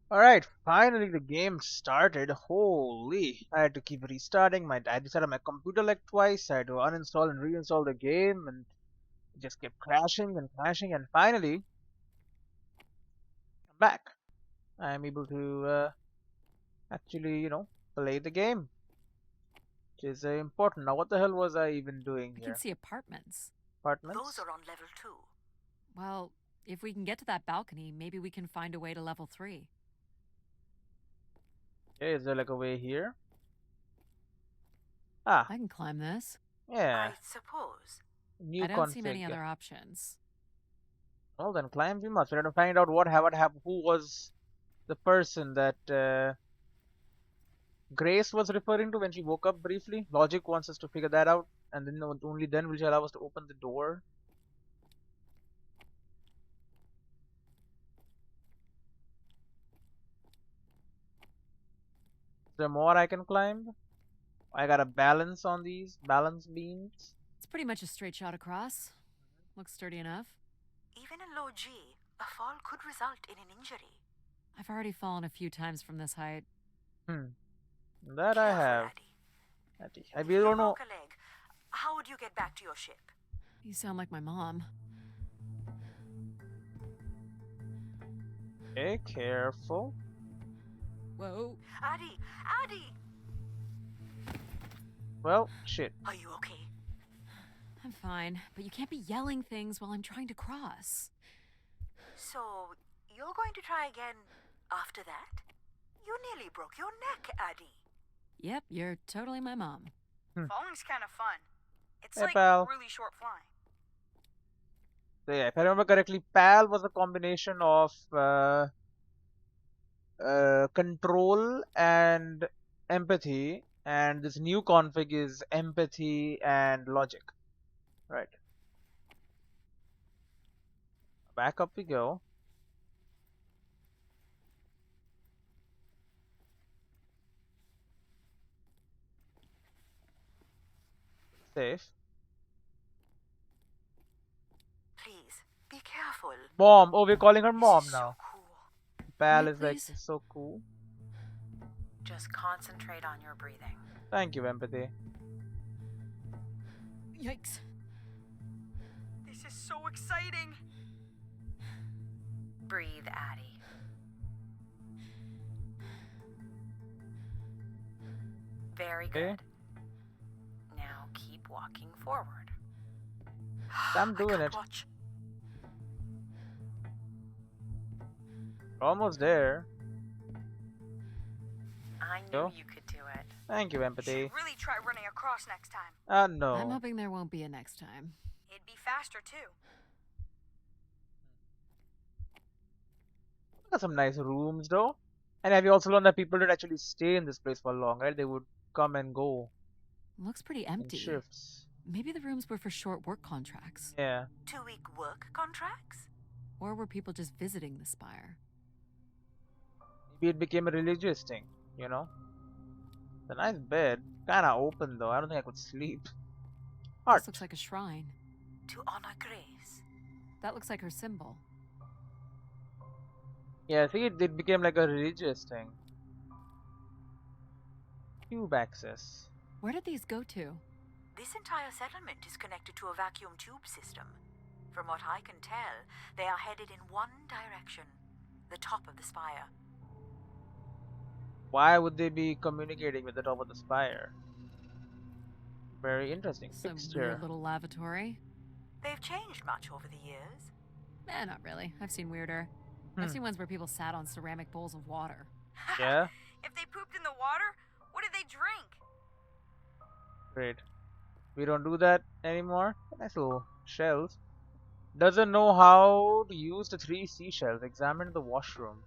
Alright, finally the game started. Holy, I had to keep restarting. I had to set up my computer like twice. I had to uninstall and reinstall the game, and it just kept crashing and crashing. And finally, I'm back. I'm able to actually, play the game, which is important. Now, what the hell was I even doing I can here? see apartments. Apartments? Those are on level 2. Well, if we can get to that balcony, maybe we can find a way to level 3. Okay, is there like a way here? Ah, I can climb this. yeah. I suppose. New I don't see many config. other options. Well, then climb we must. We have to find out who was the person that Grace was referring to when she woke up briefly. Logic wants us to figure that out, and then only then will she allow us to open the door. Is there more I can climb? I gotta balance on these balance beams. It's pretty much a straight shot across. Looks sturdy enough. Even in low G, a fall could result in an injury. I've already fallen a few times from this height. That I Careful, have. Adie. I If really you don't know. broke a leg, how would you get back to your ship? You sound like my mom. Okay, careful. Whoa. Adie! Well, shit. Are you okay? I'm fine, but you can't be yelling things while I'm trying to cross. So, you're going to try again after that? You nearly broke your neck, Adie. Yep, you're totally my mom. Falling's kind of fun. It's Hey, like pal. really short flying. So yeah, if I remember correctly, PAL was a combination of control and empathy, and this new config is empathy and logic. Right. Back up we go. Safe. Please, be careful. Mom. Oh, we're calling her This mom is now. so cool. PAL Wait, is like please? so cool. Just concentrate on your breathing. Thank you, empathy. Yikes. This is so exciting. Breathe, Adie. Very Okay. good. Now keep walking forward. I'm I doing can't it. watch. Almost there. I knew Go. you could do it. Thank you, You empathy. should really try running across next time. I'm No. hoping there won't be a next time. It'd be faster too. Got some nice rooms though. And have you also learned that people don't actually stay in this place for long, right? They would come and go Looks pretty in empty. shifts. Maybe the rooms were for short work contracts. Yeah. 2-week work contracts? Or were people just visiting the spire? Maybe it became a religious thing, you know? It's a nice bed. Kinda open though. I don't think I could sleep. Heart. This looks like a shrine. To honor Grace. That looks like her symbol. Yeah, see, it became like a religious thing. Tube access. Where did these go to? This entire settlement is connected to a vacuum tube system. From what I can tell, they are headed in one direction. The top of the spire. Why would they be communicating with the top of the spire? Very interesting. Some Fixture. weird little lavatory. They've changed much over the years. Not really. I've seen weirder. I've seen ones where people sat on ceramic bowls of water. Yeah? If they pooped in the water, what did they drink? Great. We don't do that anymore. Nice little shells. Doesn't know how to use the 3 seashells. Examine the washroom.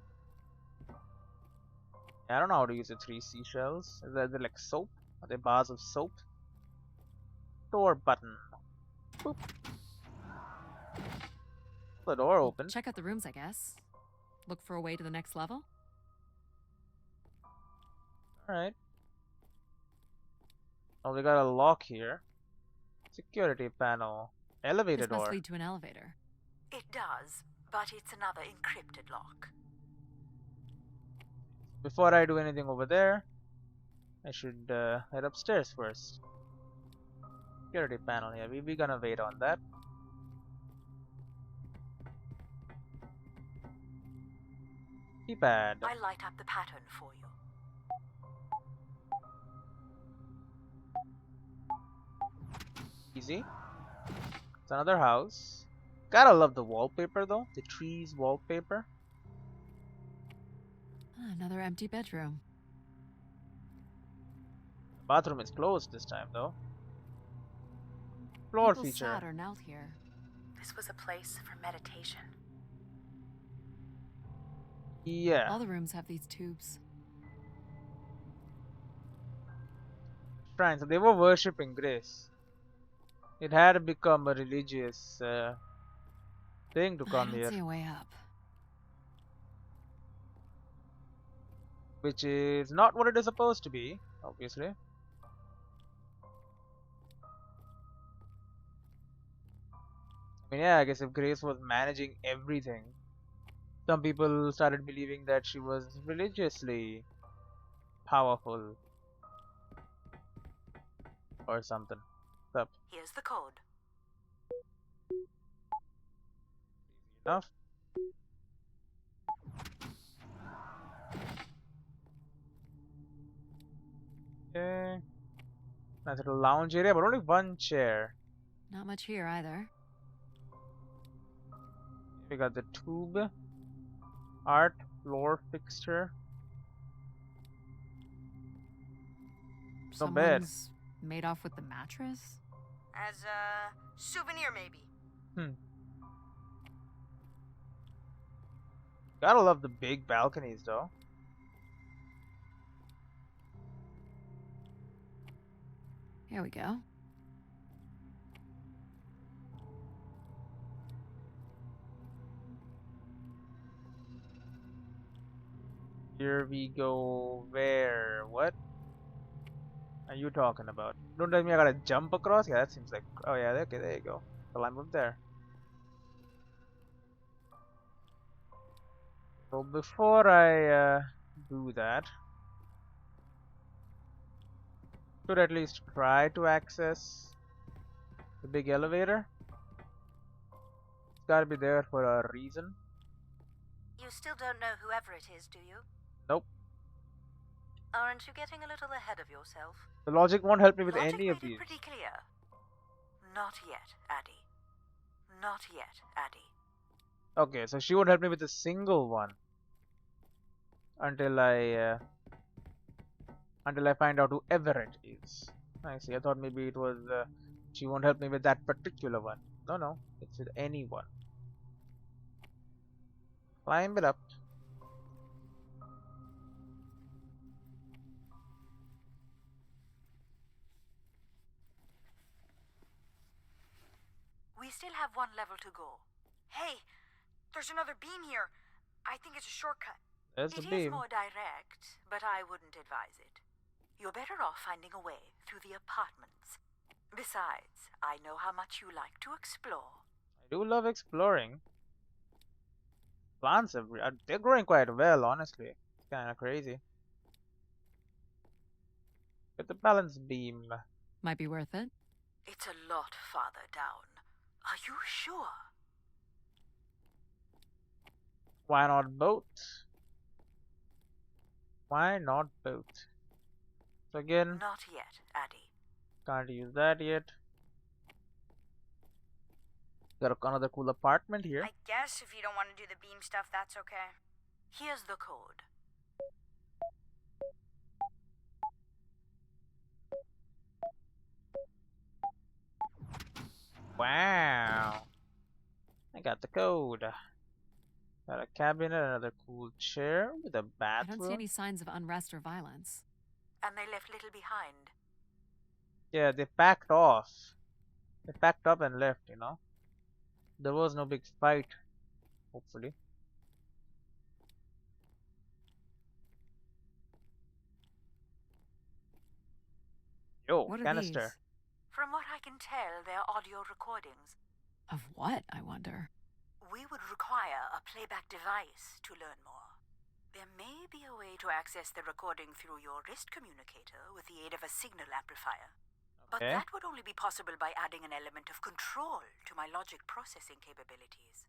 I don't know how to use the 3 seashells. Is that like soap? Are they bars of soap? Door button. Boop. The door open. Check out the rooms, I guess. Look for a way to the next level. Alright. Oh, we got a lock here. Security panel. Elevator This must door. lead to an elevator. It does, but it's another encrypted lock. Before I do anything over there, I should head upstairs first. Security panel, yeah, we're gonna wait on that. Keypad. I'll light up the pattern for you. Easy. It's another house. Gotta love the wallpaper though. The trees wallpaper. Another empty bedroom. Bathroom is closed this time though. Floor People feature. sat or knelt here. This was a place for meditation. Yeah. All the rooms have these tubes. Shrine. So they were worshipping Grace. It had become a religious thing to I come don't here, see a way up. which is not what it is supposed to be, obviously. I mean, yeah, I guess if Grace was managing everything, some people started believing that she was religiously powerful or something. What's up? Here's the code. Enough? Okay. Nice little lounge area, but only one chair. Not much here either. We got the tube, art, floor fixture. Not bad. Someone's made off with the mattress? As a souvenir, maybe. Gotta love the big balconies though. Here we go. Here we go. Where? What are you talking about? Don't tell me I gotta jump across? Yeah, that seems like... Oh yeah, okay, there you go. Climb up there. So before I do that, should at least try to access the big elevator. It's gotta be there for a reason. You still don't know whoever it is, do you? Nope. Aren't you getting a little ahead of yourself? The logic won't help me with Logic any of made it these. pretty clear. Not yet, Adie. Not yet, Adie. Okay, so she won't help me with a single one until I find out whoever it is. I see. I thought maybe it was she won't help me with that particular one. No, it's with anyone. Climb it up. We still have one level to go. Hey, there's another beam here. I think it's a shortcut. There's the It is beam. more direct, but I wouldn't advise it. You're better off finding a way through the apartments. Besides, I know how much you like to explore. I do love exploring. Plants they're growing quite well, honestly. It's kind of crazy. Get the balance beam. Might be worth it. It's a lot farther down. Are you sure? Why not both? Why not both? So again, Not yet, Adie. can't use that yet. Got another cool apartment here. I guess if you don't want to do the beam stuff, that's okay. Here's the code. Wow. I got the code. Got a cabinet, another cool chair with a I don't see bathroom. any signs of unrest or violence. And they left little behind. Yeah, they packed off. They packed up and left, you know. There was no big fight, hopefully. Yo, What are canister. From what I can tell, they're audio recordings. these? Of what, I wonder? We would require a playback device to learn more. There may be a way to access the recording through your wrist communicator with the aid of a signal amplifier. But Okay. that would only be possible by adding an element of control to my logic processing capabilities.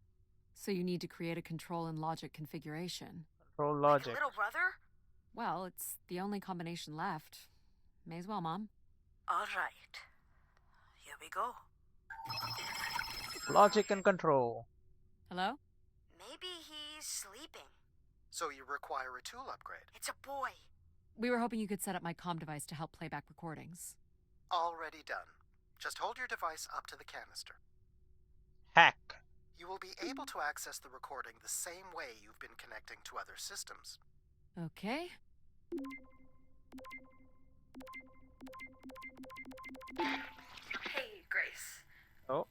So you need to create a control and logic configuration. Control Like a logic. little brother? Well, it's the only combination left. May as well, Mom. All right. Here we go. Logic and control. Hello? Maybe he's sleeping. So you require a tool upgrade. It's a boy. We were hoping you could set up my comm device to help play back recordings. Already done. Just hold your device up to the canister. Hack. You will be able to access the recording the same way you've been connecting to other systems. Okay. Hey, Grace. Oh.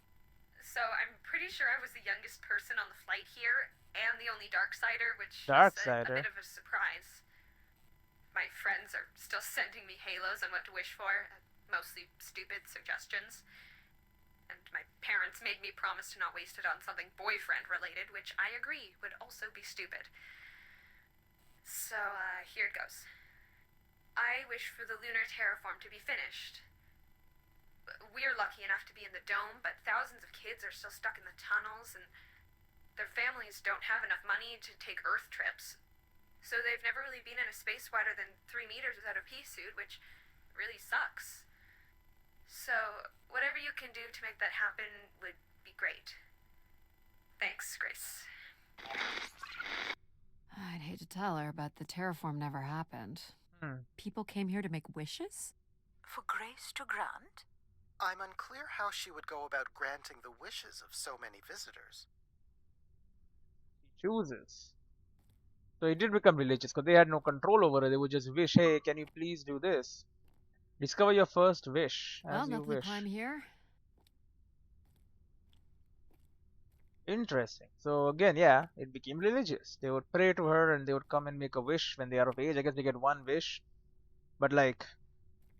So I'm pretty sure I was the youngest person on the flight here, and the only Darksider, which is Darksider? a bit of a surprise. My friends are still sending me halos on what to wish for, mostly stupid suggestions. And my parents made me promise to not waste it on something boyfriend-related, which I agree would also be stupid. So, here it goes. I wish for the lunar terraform to be finished. We're lucky enough to be in the dome, but thousands of kids are still stuck in the tunnels, and their families don't have enough money to take Earth trips. So they've never really been in a space wider than 3 meters without a pea suit, which really sucks. So, whatever you can do to make that happen would be great. Thanks, Grace. I'd hate to tell her, but the terraform never happened. People came here to make wishes? For Grace to grant? I'm unclear how she would go about granting the wishes of so many visitors. He chooses. So he did become religious because they had no control over it. They would just wish, hey, can you please do this? Discover your first wish Well, as you nothing wish. to climb here. Interesting. So again, yeah, it became religious. They would pray to her and they would come and make a wish when they are of age. I guess they get one wish. But like,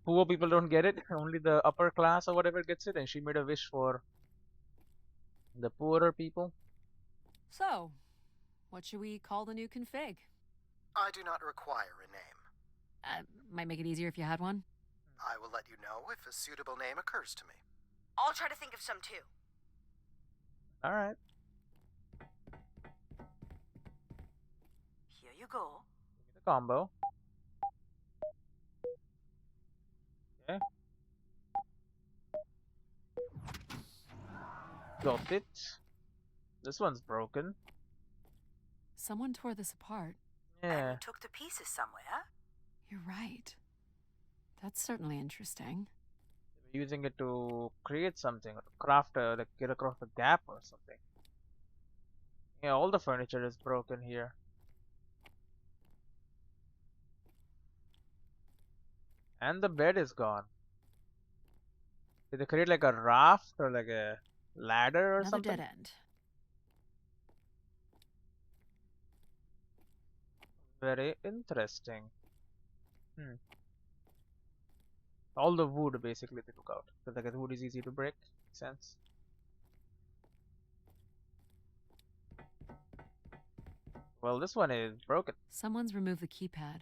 poor people don't get it. Only the upper class or whatever gets it. And she made a wish for the poorer people. So, what should we call the new config? I do not require a name. Might make it easier if you had one. I will let you know if a suitable name occurs to me. I'll try to think of some too. Alright. Here you go. The combo. Okay. Got it. This one's broken. Someone tore this apart. Yeah. And took the pieces somewhere. You're right. That's certainly interesting. Using it to create something or to craft a, like get across a gap or something. Yeah, all the furniture is broken here. And the bed is gone. Did they create like a raft or like a ladder or Another something? dead end. Very interesting. All the wood basically they took out. Because I guess wood is easy to break. Makes sense. Well, this one is broken. Someone's removed the keypad.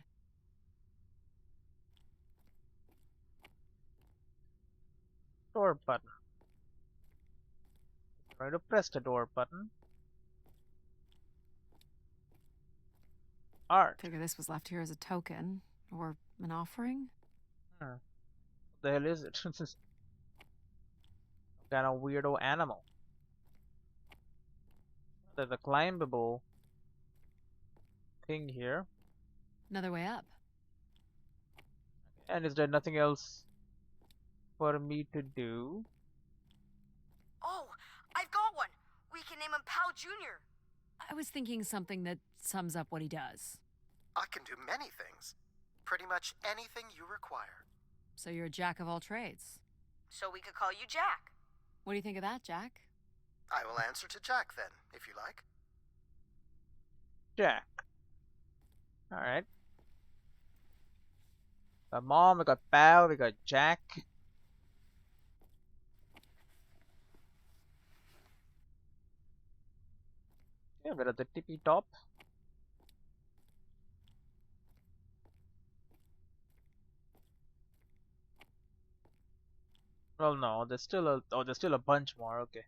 Door button. Try to press the door button. Art. Figure this was left here as a token. Or an offering? What the hell is it? Some kind of weirdo animal. There's a climbable thing here. Another way up. And is there nothing else for me to do? Oh, I've got one. We can name him Pal Jr. I was thinking something that sums up what he does. I can do many things. Pretty much anything you require. So you're a jack of all trades. So we could call you Jack. What do you think of that, Jack? I will answer to Jack then, if you like. Jack. Alright. Got Mom, we got Pal, we got Jack. Yeah, we're at the tippy top. Well, no, there's still a there's still a bunch more. Okay,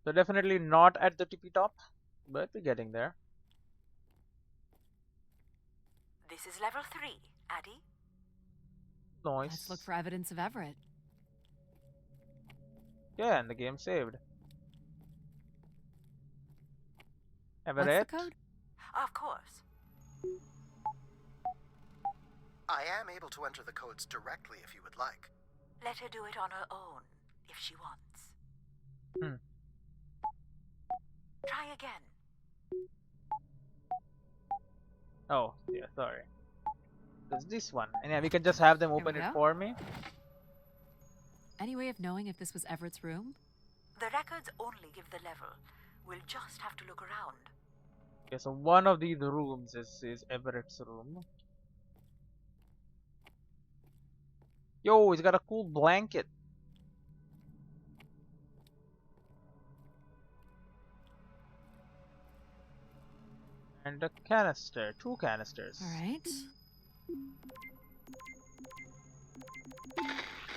so definitely not at the tippy top, but we're getting there. This is level 3, Adie. Nice. Let's look for evidence of Everett. Yeah, and the game saved. What's Everett? the code? Of course. I am able to enter the codes directly if you would like. Let her do it on her own, if she wants. Hmm. Try again. Oh, yeah, sorry. There's this one. And yeah, we can just have them we open it go. for me. Any way of knowing if this was Everett's room? The records only give the level. We'll just have to look around. Okay, so one of these rooms is Everett's room. Yo, he's got a cool blanket. And a canister. 2 canisters. All right.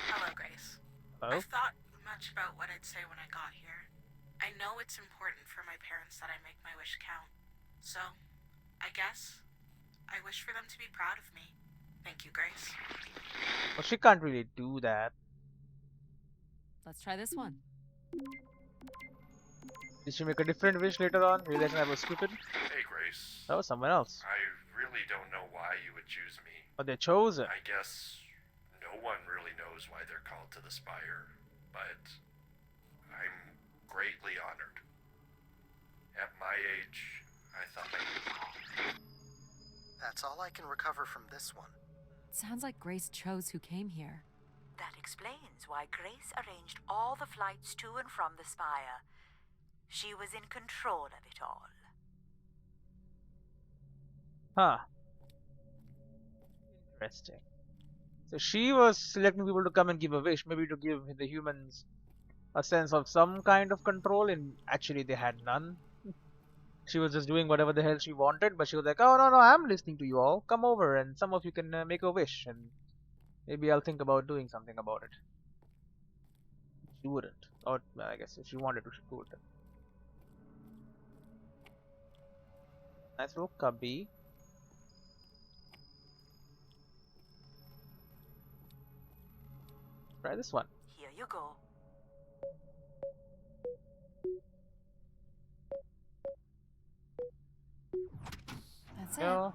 Hello, Grace. Hello? I've thought much about what I'd say when I got here. I know it's important for my parents that I make my wish count. So, I guess I wish for them to be proud of me. Thank you, Grace. Well, she can't really do that. Let's try this one. Did she make a different wish later on, realizing I was stupid? Hey, Grace. That was someone else. I really don't know why you would choose me. But they chose it. I guess no one really knows why they're called to the Spire, but I'm greatly honored. At my age, I thought That's all I can recover from this one. Sounds like Grace chose who came here. That explains why Grace arranged all the flights to and from the Spire. She was in control of it all. Huh. Interesting. So she was selecting people to come and give a wish, maybe to give the humans a sense of some kind of control, and actually they had none. She was just doing whatever the hell she wanted, but she was like, oh no, I'm listening to you all. Come over and some of you can make a wish, and maybe I'll think about doing something about it. She wouldn't. Or, well, I guess if she wanted to, she could. Nice little cubby. Try this one. Here you go. That's it. Yeah.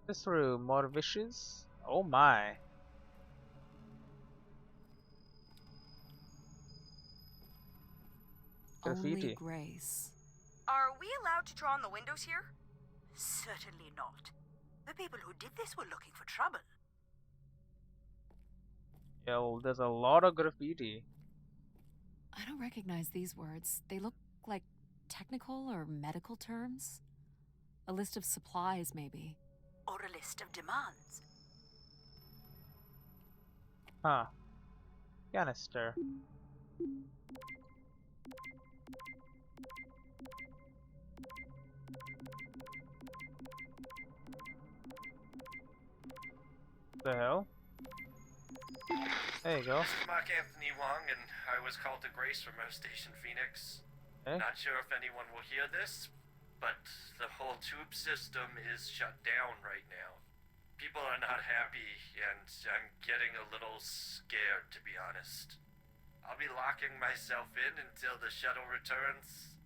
This room, more wishes. Oh my. Only Graffiti. Grace. Are we allowed to draw on the windows here? Certainly not. The people who did this were looking for trouble. Yeah, well, there's a lot of graffiti. I don't recognize these words. They look like technical or medical terms. A list of supplies, maybe. Or a list of demands. Huh. Canister. The hell? There you go. This is Mark Anthony Wong, and I was called to Grace from our station, Phoenix. Okay. Not sure if anyone will hear this, but the whole tube system is shut down right now. People are not happy, and I'm getting a little scared, to be honest. I'll be locking myself in until the shuttle returns,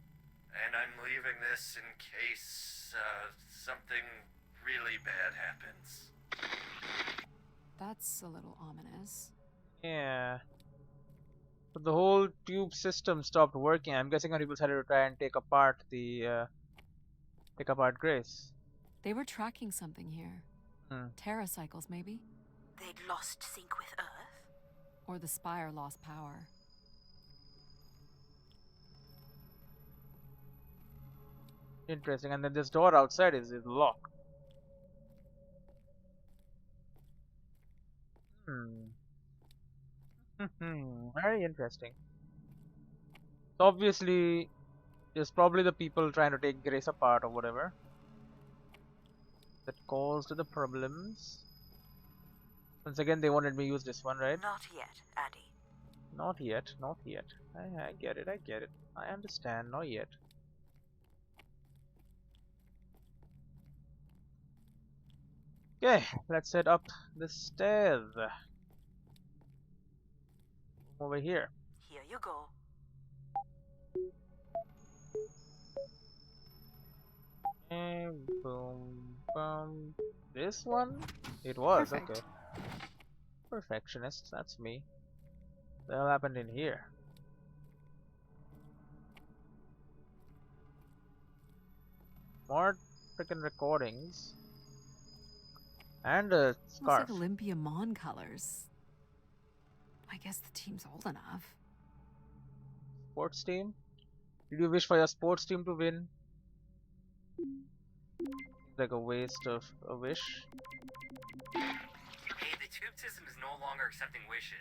and I'm leaving this in case something really bad happens. That's a little ominous. Yeah. But the whole tube system stopped working. I'm guessing how people decided to try and take apart Grace. They were tracking something here. Hmm. Terracycles, maybe? They'd lost sync with Earth. Or the Spire lost power. Interesting. And then this door outside is locked. Very interesting. So obviously, it's probably the people trying to take Grace apart or whatever that caused the problems. Once again, they wanted me to use this one, right? Not yet, Adie. Not yet, not yet. I get it, I get it. I understand, not yet. Okay, let's head up the stairs. Over here. Here you go. And boom, boom. This one? It was, Perfect. okay. Perfectionist, that's me. What the hell happened in here? More freaking recordings. And a Looks scarf. like Olympia Mon colors. I guess the team's old enough. Sports team? Did you wish for your sports team to win? Seems like a waste of a wish. Hey, the tube system is no longer accepting wishes.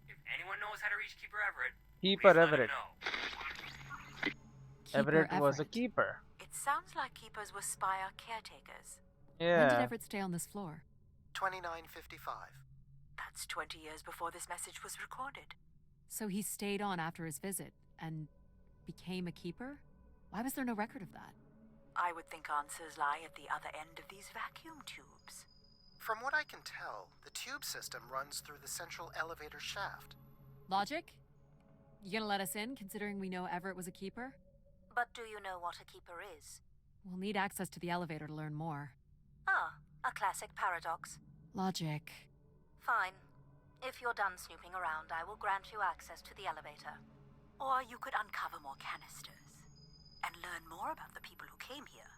If anyone knows how to reach Keeper Everett, Keeper please let him Everett. know. Keeper Everett was a Everett. keeper. It sounds like keepers were spire caretakers. When did Yeah. Everett stay on this floor? 2955. That's 20 years before this message was recorded. So he stayed on after his visit and became a keeper? Why was there no record of that? I would think answers lie at the other end of these vacuum tubes. From what I can tell, the tube system runs through the central elevator shaft. Logic? You gonna let us in, considering we know Everett was a keeper? But do you know what a keeper is? We'll need access to the elevator to learn more. Ah, a classic paradox. Logic. Fine. If you're done snooping around, I will grant you access to the elevator. Or you could uncover more canisters and learn more about the people who came here.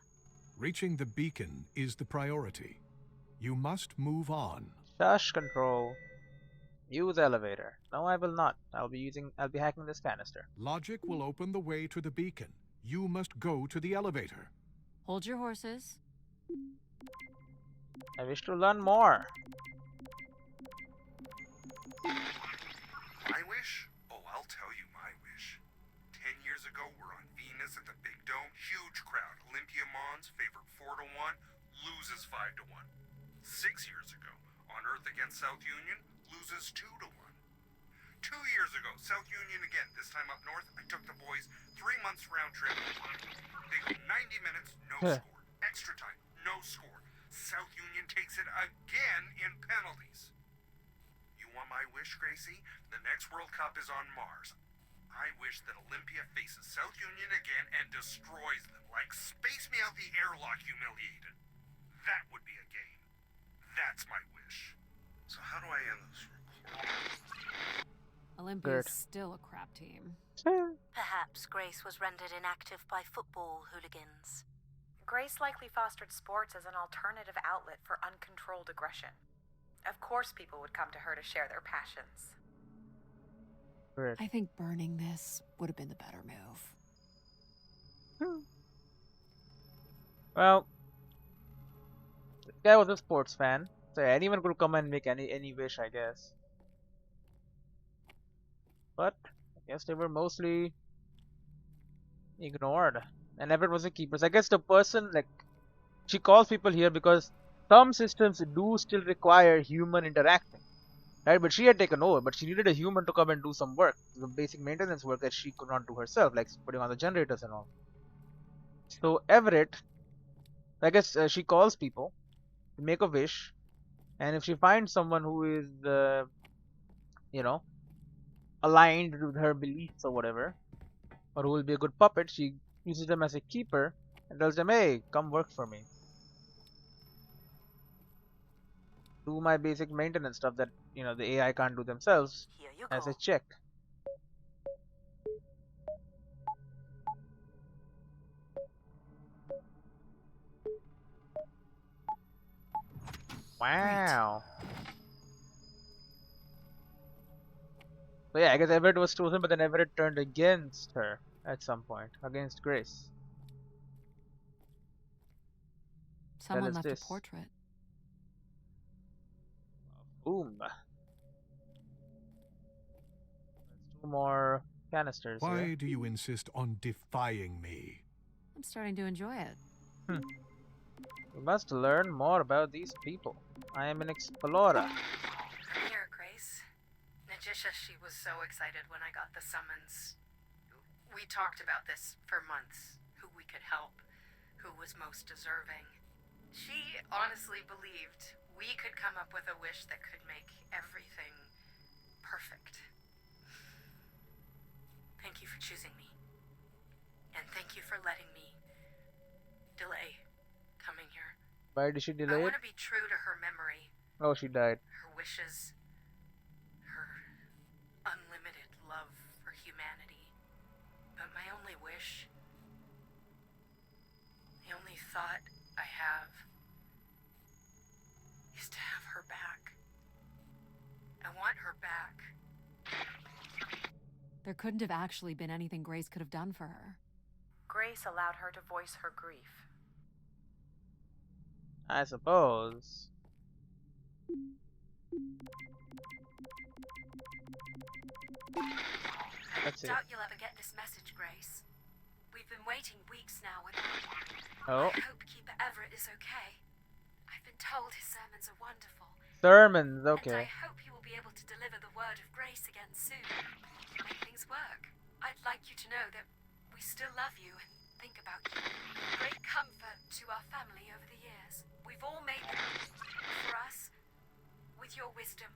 Reaching the beacon is the priority. You must move on. Shush control. Use elevator. No, I will not. I'll be hacking this canister. Logic will open the way to the beacon. You must go to the elevator. Hold your horses. I wish to learn more. My wish? Oh, I'll tell you my wish. 10 years ago, we're on Venus at the Big Dome. Huge crowd. Olympia Mons favored 4-1, loses 5-1. 6 years ago, on Earth against South Union, loses 2-1. 2 years ago, South Union again, this time up north. I took the boys 3 months round trip. They go 90 minutes, no score. Extra time, no score. South Union takes it again in penalties. You want my wish, Gracie? The next World Cup is on Mars. I wish that Olympia faces South Union again and destroys them, like Space Me Out the Airlock humiliated. That would be a game. That's my wish. So how do I end this recording? Olympia's Good. still a crap team. Perhaps Grace was rendered inactive by football hooligans. Grace likely fostered sports as an alternative outlet for uncontrolled aggression. Of course people would come to her to share their passions. Great. I think burning this would have been the better move. Well, this guy was a sports fan, so anyone could come and make any wish, I guess. But I guess they were mostly ignored, and Everett was a keeper. So I guess the person, like, she calls people here because some systems do still require human interaction, right? But she had taken over, but she needed a human to come and do some work, the basic maintenance work that she could not do herself, like putting on the generators and all. So Everett, I guess she calls people to make a wish, and if she finds someone who is, you know, aligned with her beliefs or whatever, or who will be a good puppet, she uses them as a keeper and tells them, hey, come work for me. Do my basic maintenance stuff that, you know, the AI can't do themselves Here you as go. a check. Wow. So yeah, I guess Everett was chosen, but then Everett turned against her at some point, against Grace. Someone is left this? a portrait. Boom. There's 2 more canisters Why here. do you insist on defying me? I'm starting to enjoy it. We must learn more about these people. I am an explorer. Jisha, she was so excited when I got the summons. We talked about this for months, who we could help, who was most deserving. She honestly believed we could come up with a wish that could make everything perfect. Thank you for choosing me. And thank you for letting me delay coming here. Why did she I delay it? want to be true to her memory, Oh, she died. her wishes, her unlimited love for humanity. But my only wish, the only thought I have, is to have her back. I want her back. There couldn't have actually been anything Grace could have done for her. Grace allowed her to voice her grief. I suppose. Let's see. I doubt you'll ever get this message, Grace. We've been waiting weeks now, and Oh. I hope Keeper Everett is okay. I've been told his sermons are wonderful. Sermons, And I okay. hope he will be able to deliver the word of grace again soon. Make things work. I'd like you to know that we still love you and think about you. Great comfort to our family over the years. We've all made them for us. With your wisdom,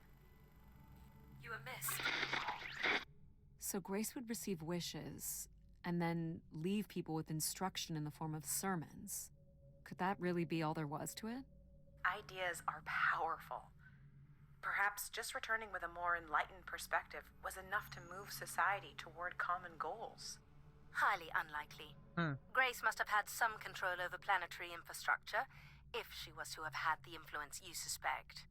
you are missed. So Grace would receive wishes and then leave people with instruction in the form of sermons. Could that really be all there was to it? Ideas are powerful. Perhaps just returning with a more enlightened perspective was enough to move society toward common goals. Highly unlikely. Grace must have had some control over planetary infrastructure, if she was to have had the influence you suspect.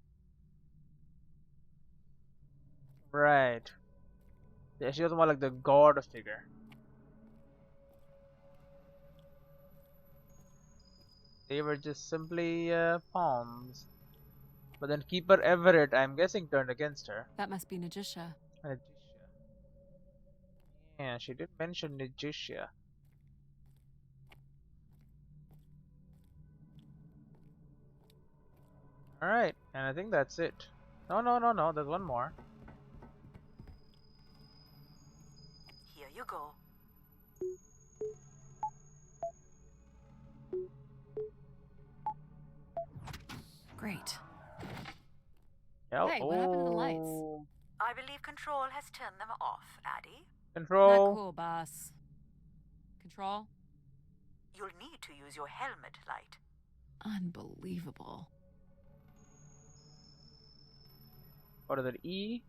Right. Yeah, she was more like the god figure. They were just simply pawns. But then Keeper Everett, I'm guessing, turned against her. That must be Najisha. Najisha. Yeah, she did mention Najisha. Alright, and I think that's it. No, there's one more. Here you go. Great. Yeah, Hey, what happened to the lights? oh, I believe Control has turned them off, Adie. Control. Not cool, boss. Control? You'll need to use your helmet light. Unbelievable. What is it? E?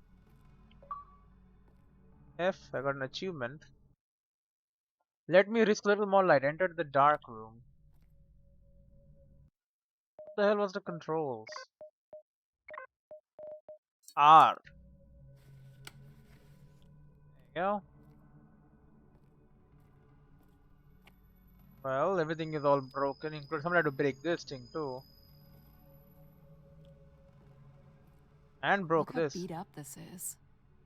F? I got an achievement. Let me risk a little more light. Enter the dark room. What the hell was the controls? R. There you go. Well, everything is all broken. Include someone had to break this thing too. And broke Look how this. beat up this is.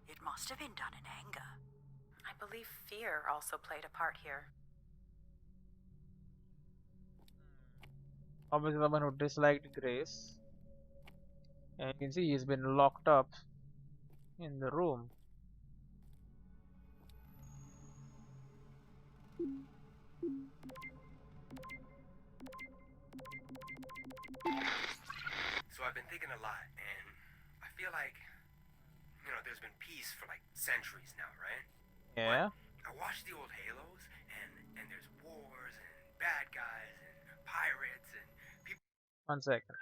It must have been done in anger. I believe fear also played a part here. Obviously someone who disliked Grace. And you can see he's been locked up in the room. So I've been thinking a lot, and I feel like, there's been peace for like centuries now, right? Yeah. But I watched the old Halos, and there's wars and bad guys and pirates and people 1 second.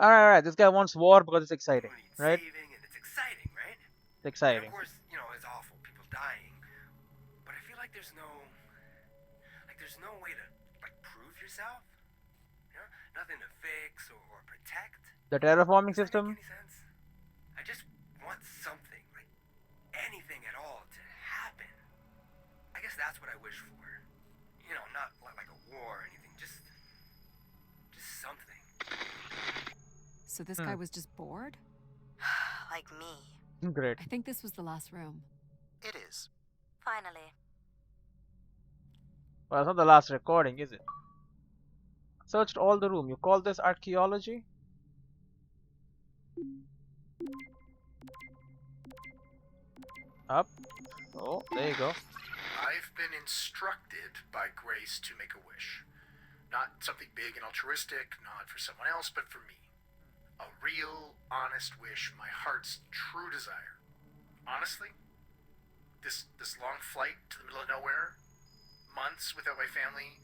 Alright, this guy wants war because it's exciting, need right? saving, and it's exciting, right? It's exciting. And of course, it's awful, people dying. But I feel like there's no way to prove yourself. Nothing to fix or protect. The terraforming Does that system? make any sense? I just want something, like anything at all, to happen. I guess that's what I wish for. Not like a war or anything, just something. So this guy was just bored? Like me. Great. I think this was the last room. It is. Finally. Well, it's not the last recording, is it? Searched all the room. You call this archaeology? Up. Oh, there you go. I've been instructed by Grace to make a wish. Not something big and altruistic, not for someone else, but for me. A real, honest wish, my heart's true desire. Honestly, this long flight to the middle of nowhere, months without my family,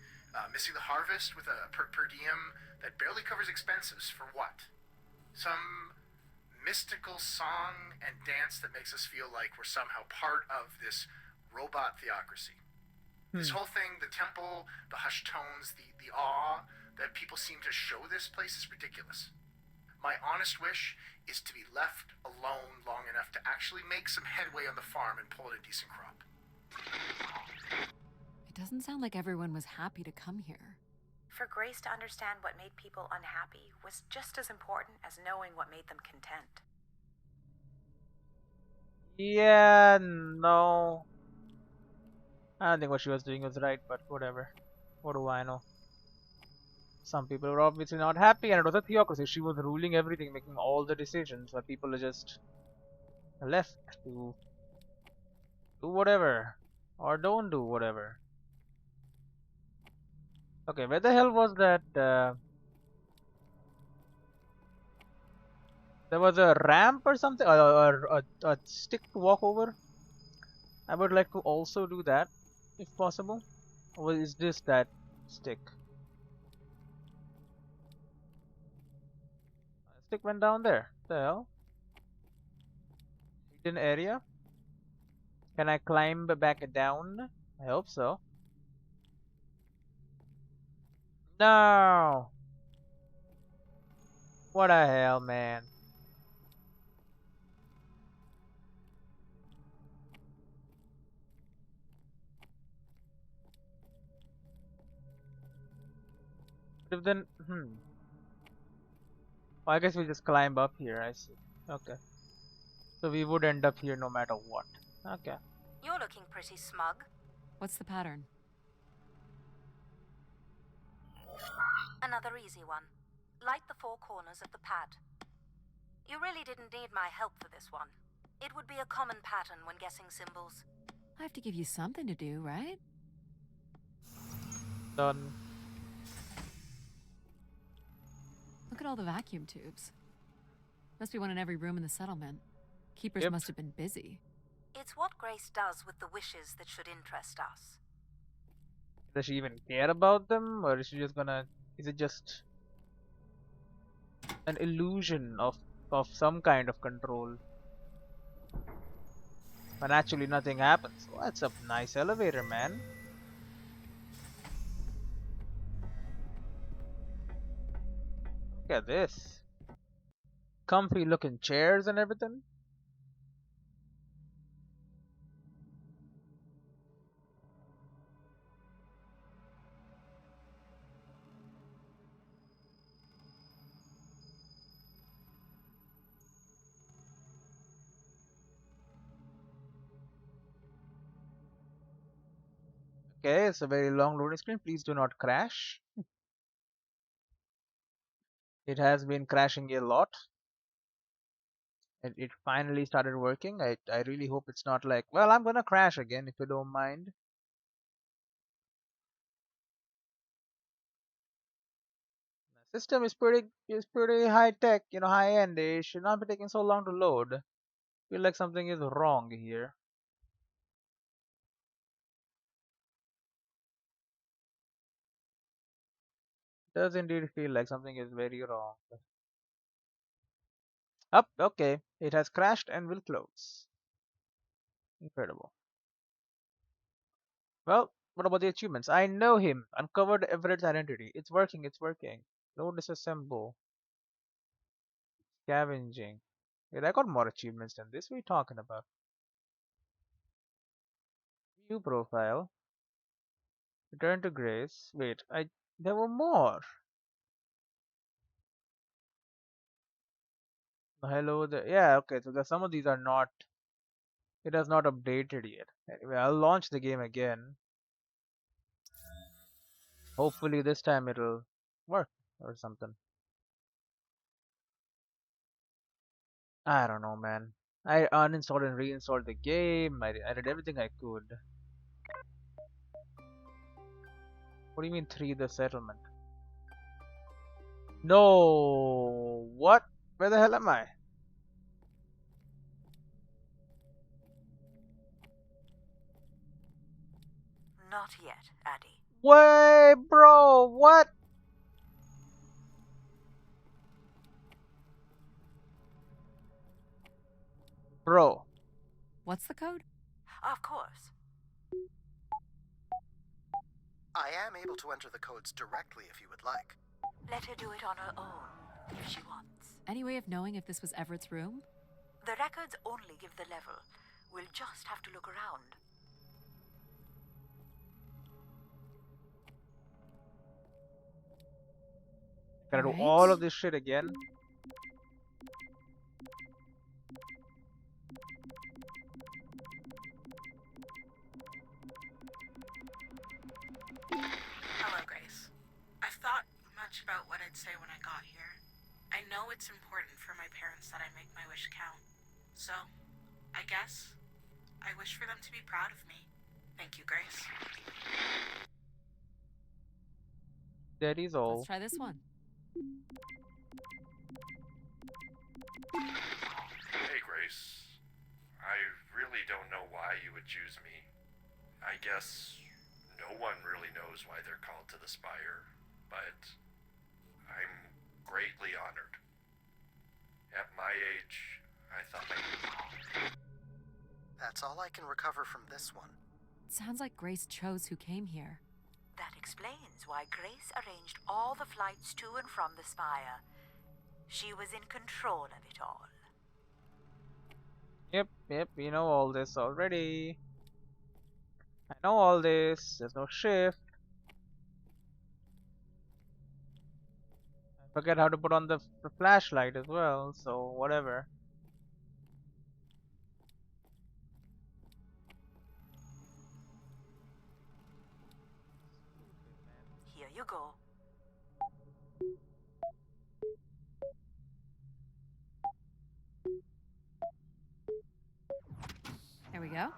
missing the harvest with a per diem that barely covers expenses for what? Some mystical song and dance that makes us feel like we're somehow part of this robot theocracy. This whole thing, the temple, the hushed tones, the awe that people seem to show this place is ridiculous. My honest wish is to be left alone long enough to actually make some headway on the farm and pull in a decent crop. It doesn't sound like everyone was happy to come here. For Grace to understand what made people unhappy was just as important as knowing what made them content. Yeah, no. I don't think what she was doing was right, but whatever. What do I know? Some people were obviously not happy, and it was a theocracy. She was ruling everything, making all the decisions, but people are just left to do whatever or don't do whatever. Okay, where the hell was that? There was a ramp or something, or a stick to walk over. I would like to also do that, if possible. Or is this that stick? Stick went down there. The hell? Hidden area? Can I climb back down? I hope so. No! What the hell, man? If then, I guess we just climb up here, I see. Okay. So we would end up here no matter what. Okay. You're looking pretty smug. What's the pattern? Another easy one. Light the four corners of the pad. You really didn't need my help for this one. It would be a common pattern when guessing symbols. I have to give you something to do, right? Done. Look at all the vacuum tubes. Must be one in every room in the settlement. Keepers Yep. must have been busy. It's what Grace does with the wishes that should interest us. Does she even care about them, or is she just gonna? Is it just an illusion of some kind of control? When actually nothing happens. Oh, that's a nice elevator, man. Look at this. Comfy looking chairs and everything. Okay, it's a very long loading screen. Please do not crash. It has been crashing a lot. It finally started working. I really hope it's not like, well, I'm gonna crash again if you don't mind. The system is pretty high tech, high end. It should not be taking so long to load. Feel like something is wrong here. Does indeed feel like something is very wrong. Up, okay. It has crashed and will close. Incredible. Well, what about the achievements? I know him. Uncovered Everett's identity. It's working, it's working. Load disassemble. Scavenging. Wait, I got more achievements than this. What are you talking about? View profile. Return to Grace. Wait, there were more. Hello there. Yeah, okay, so some of these are not, it has not updated yet. Anyway, I'll launch the game again. Hopefully this time it'll work or something. I don't know, man. I uninstalled and reinstalled the game. I did everything I could. What do you mean 3 the settlement? No. What? Where the hell am I? Not yet, Adie. Way, bro. What? Bro. What's the code? Of course. I am able to enter the codes directly if you would like. Let her do it on her own, if she wants. Any way of knowing if this was Everett's room? The records only give the level. We'll just have to look around. Gotta do Alright. all of this shit again. Hello, Grace. I've thought much about what I'd say when I got here. I know it's important for my parents that I make my wish count. So, I guess I wish for them to be proud of me. Thank you, Grace. That is all. Let's try this one. Hey, Grace. I really don't know why you would choose me. I guess no one really knows why they're called to the spire, but I'm greatly honored. At my age, I thought That's all I can recover from this one. It sounds like Grace chose who came here. That explains why Grace arranged all the flights to and from the spire. She was in control of it all. Yep, you know all this already. I know all this. There's no shift. I forget how to put on the flashlight as well, so whatever. Here you go. There we go.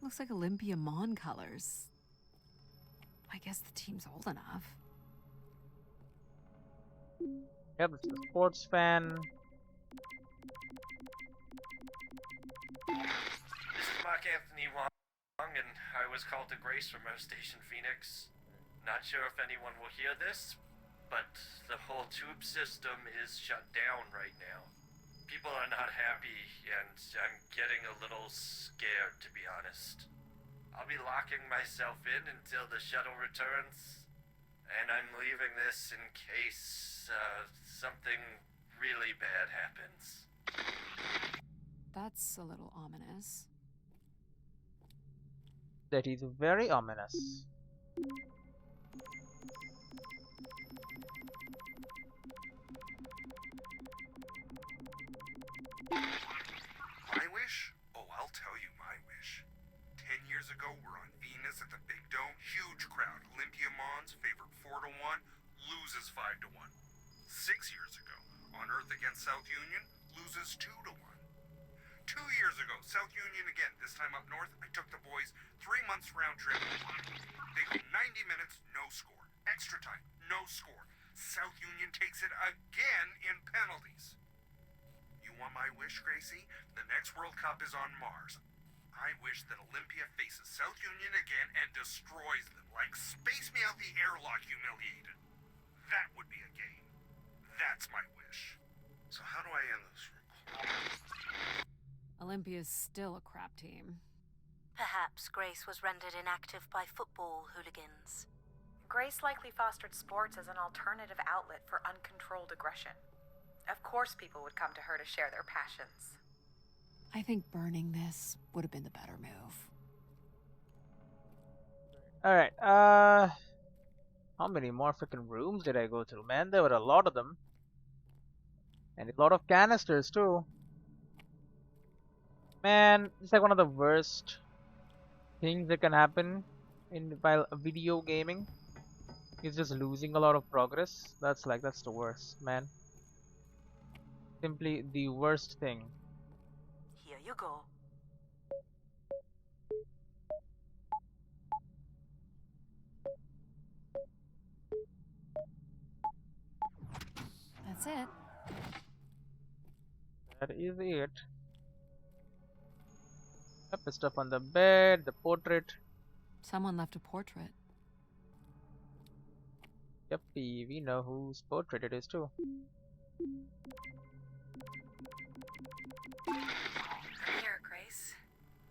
Looks like Olympia Mon colors. I guess the team's old enough. Yep, it's a sports fan. This is Mark Anthony Wong, and I was called to Grace from our station Phoenix. Not sure if anyone will hear this, but the whole tube system is shut down right now. People are not happy, and I'm getting a little scared, to be honest. I'll be locking myself in until the shuttle returns, and I'm leaving this in case something really bad happens. That's a little ominous. That is very ominous. My wish? Oh, I'll tell you my wish. 10 years ago, we're on Venus at the Big Dome. Huge crowd. Olympia Mons favored 4-1, loses 5-1. 6 years ago, unearthed against South Union, loses 2-1. 2 years ago, South Union again, this time up north. I took the boys 3 months round trip. They go 90 minutes, no score. Extra time, no score. South Union takes it again in penalties. You want my wish, Gracie? The next World Cup is on Mars. I wish that Olympia faces South Union again and destroys them, like Space Me Out the Airlock humiliated. That would be a game. That's my wish. So how do I end this? Olympia's still a crap team. Perhaps Grace was rendered inactive by football hooligans. Grace likely fostered sports as an alternative outlet for uncontrolled aggression. Of course people would come to her to share their passions. I think burning this would have been the better move. Alright, how many more freaking rooms did I go through? Man, there were a lot of them. And a lot of canisters too. Man, it's like one of the worst things that can happen in while video gaming. He's just losing a lot of progress. That's the worst, man. Simply the worst thing. Here you go. That's it. That is it. Yep, the stuff on the bed, the portrait. Someone left a portrait. Yep, we know whose portrait it is too. I'm here, Grace.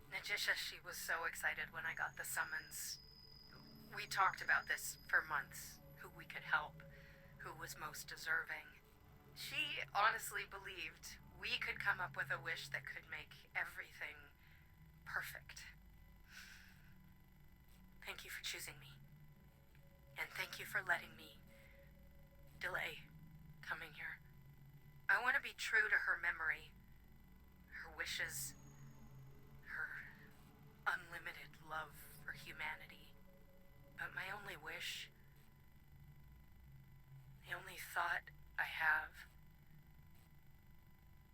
Najisha, she was so excited when I got the summons. We talked about this for months. Who we could help, who was most deserving. She honestly believed we could come up with a wish that could make everything perfect. Thank you for choosing me. And thank you for letting me delay coming here. I want to be true to her memory, her wishes, her unlimited love for humanity. But my only wish, the only thought I have,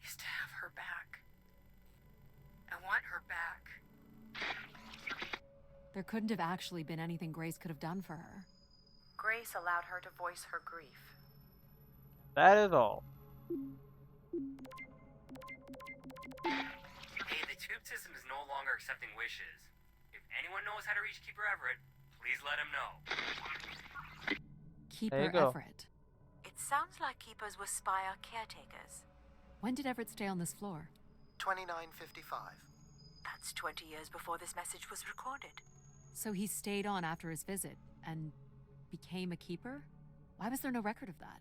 is to have her back. I want her back. There couldn't have actually been anything Grace could have done for her. Grace allowed her to voice her grief. That is all. Hey, the tube system is no longer accepting wishes. If anyone knows how to reach Keeper Everett, please let him know. Keeper go. Everett. It sounds like keepers were spire caretakers. When did Everett stay on this floor? 2955. That's 20 years before this message was recorded. So he stayed on after his visit and became a keeper? Why was there no record of that?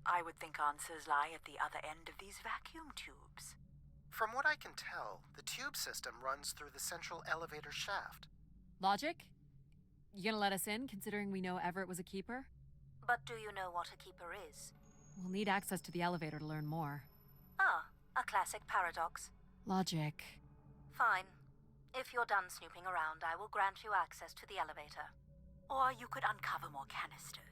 I would think answers lie at the other end of these vacuum tubes. From what I can tell, the tube system runs through the central elevator shaft. Logic? You gonna let us in, considering we know Everett was a keeper? But do you know what a keeper is? We'll need access to the elevator to learn more. Ah, a classic paradox. Logic. Fine. If you're done snooping around, I will grant you access to the elevator. Or you could uncover more canisters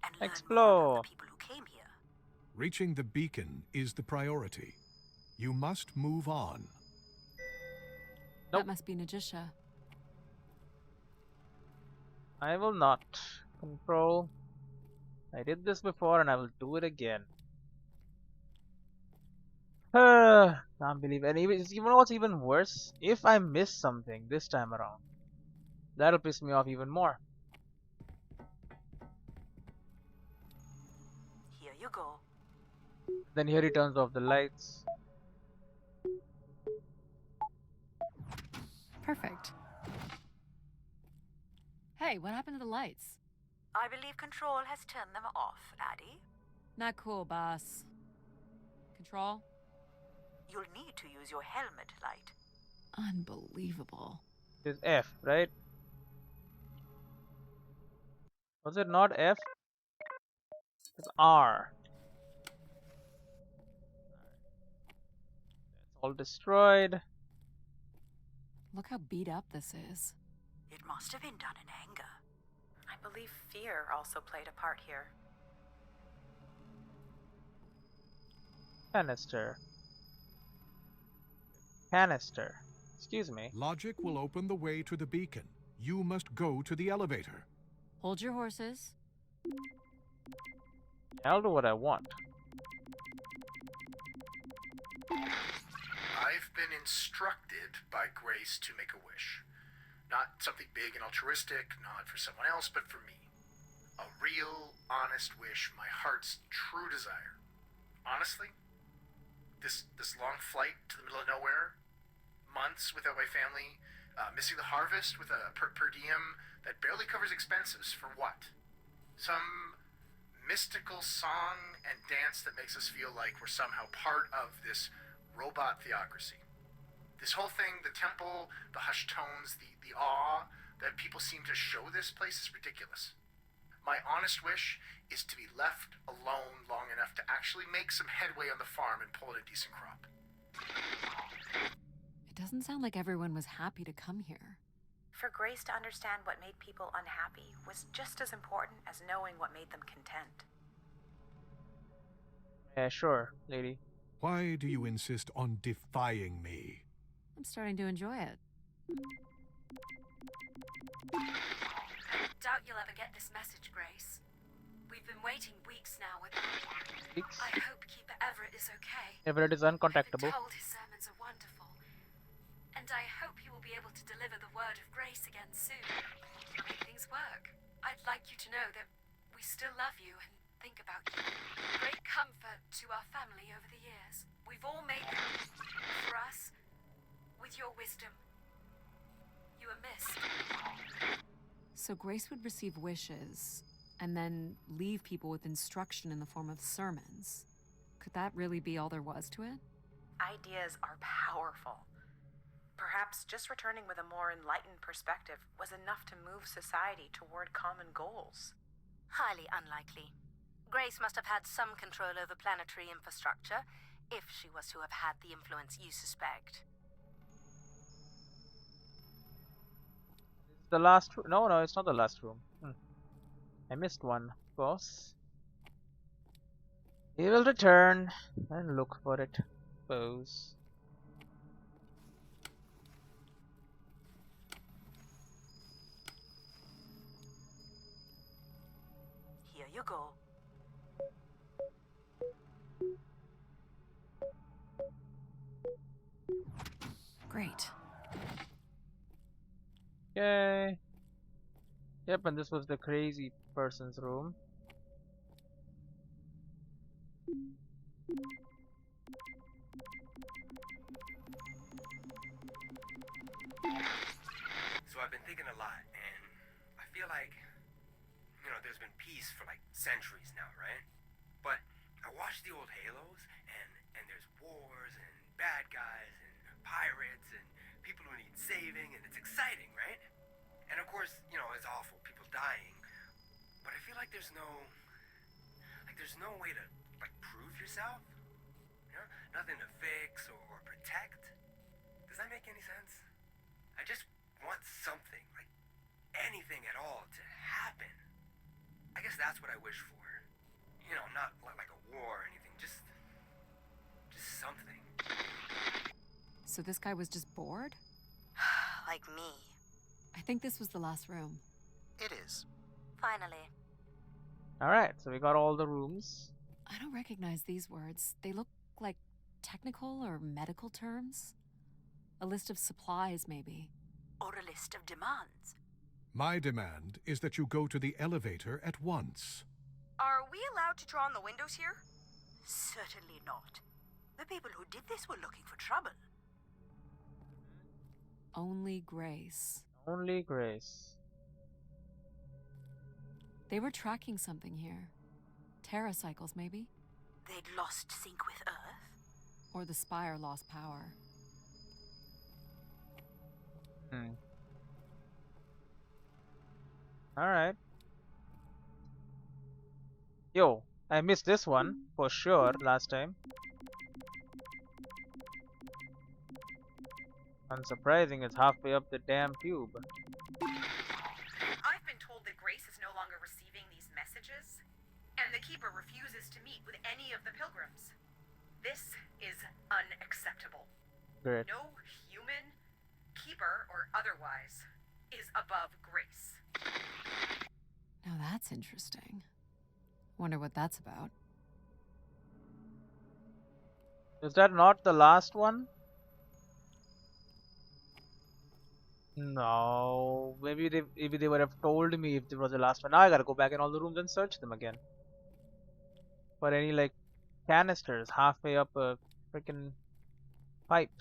and learn more Explore. about the people who came here. Reaching the beacon is the priority. You must move on. Nope. That must be Najisha. I will not. Control. I did this before and I will do it again. Can't believe it. And even, you know what's even worse? If I miss something this time around, that'll piss me off even more. Here you go. Then here he turns off the lights. Perfect. Hey, what happened to the lights? I believe Control has turned them off, Adie. Not cool, boss. Control? You'll need to use your helmet light. Unbelievable. It's F, right? Was it not F? It's R. It's all destroyed. Look how beat up this is. It must have been done in anger. I believe fear also played a part here. Canister. Canister. Excuse me. Logic will open the way to the beacon. You must go to the elevator. Hold your horses. I'll do what I want. I've been instructed by Grace to make a wish. Not something big and altruistic, not for someone else, but for me. A real, honest wish, my heart's true desire. Honestly, this long flight to the middle of nowhere, months without my family, missing the harvest with a per diem that barely covers expenses, for what? Some mystical song and dance that makes us feel like we're somehow part of this robot theocracy. This whole thing, the temple, the hushed tones, the awe that people seem to show this place is ridiculous. My honest wish is to be left alone long enough to actually make some headway on the farm and pull in a decent crop. It doesn't sound like everyone was happy to come here. For Grace to understand what made people unhappy was just as important as knowing what made them content. Yeah, sure, lady. Why do you insist on defying me? I'm starting to enjoy it. Doubt you'll ever get this message, Grace. We've been waiting weeks now with Weeks? I hope Keeper Everett is okay. Everett is I've uncontactable. been told his sermons are wonderful. And I hope he will be able to deliver the word of grace again soon. Make things work. I'd like you to know that we still love you and think about you. Great comfort to our family over the years. We've all made them for us. With your wisdom, you are missed. So Grace would receive wishes and then leave people with instruction in the form of sermons. Could that really be all there was to it? Ideas are powerful. Perhaps just returning with a more enlightened perspective was enough to move society toward common goals. Highly unlikely. Grace must have had some control over planetary infrastructure, if she was to have had the influence you suspect. The last room? No, it's not the last room. I missed one, of course. We will return and look for it, suppose. Here you go. Great. Yay. Yep, and this was the crazy person's room. So I've been thinking a lot, and I feel like, there's been peace for like centuries now, right? But I watch the old Halos, and there's wars and bad guys and pirates and people who need saving, and it's exciting, right? And of course, it's awful, people dying. But I feel like there's no way to prove yourself. Nothing to fix or protect. Does that make any sense? I just want something, anything at all, to happen. I guess that's what I wish for. Not like a war or anything, just something. So this guy was just bored? Like me. I think this was the last room. It is. Finally. Alright, so we got all the rooms. I don't recognize these words. They look like technical or medical terms. A list of supplies, maybe. Or a list of demands. My demand is that you go to the elevator at once. Are we allowed to draw on the windows here? Certainly not. The people who did this were looking for trouble. Only Grace. Only Grace. They were tracking something here. Terracycles, maybe? They'd lost sync with Earth? Or the Spire lost power. Alright. Yo, I missed this one, for sure, last time. Unsurprising, it's halfway up the damn tube. I've been told that Grace is no longer receiving these messages, and the Keeper refuses to meet with any of the pilgrims. This is unacceptable. Great. No human, Keeper or otherwise, is above Grace. Now that's interesting. Wonder what that's about. Is that not the last one? No, maybe they would have told me if there was the last one. Now I gotta go back in all the rooms and search them again. For any canisters halfway up a freaking pipe.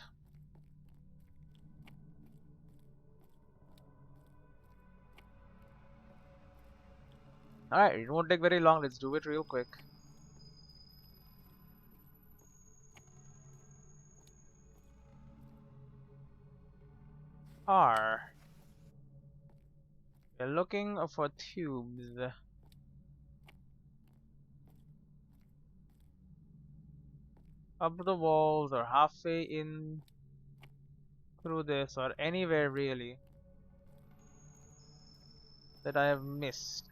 Alright, it won't take very long, let's do it real quick. R. We're looking for tubes. Up the walls or halfway in through this or anywhere really. that I have missed?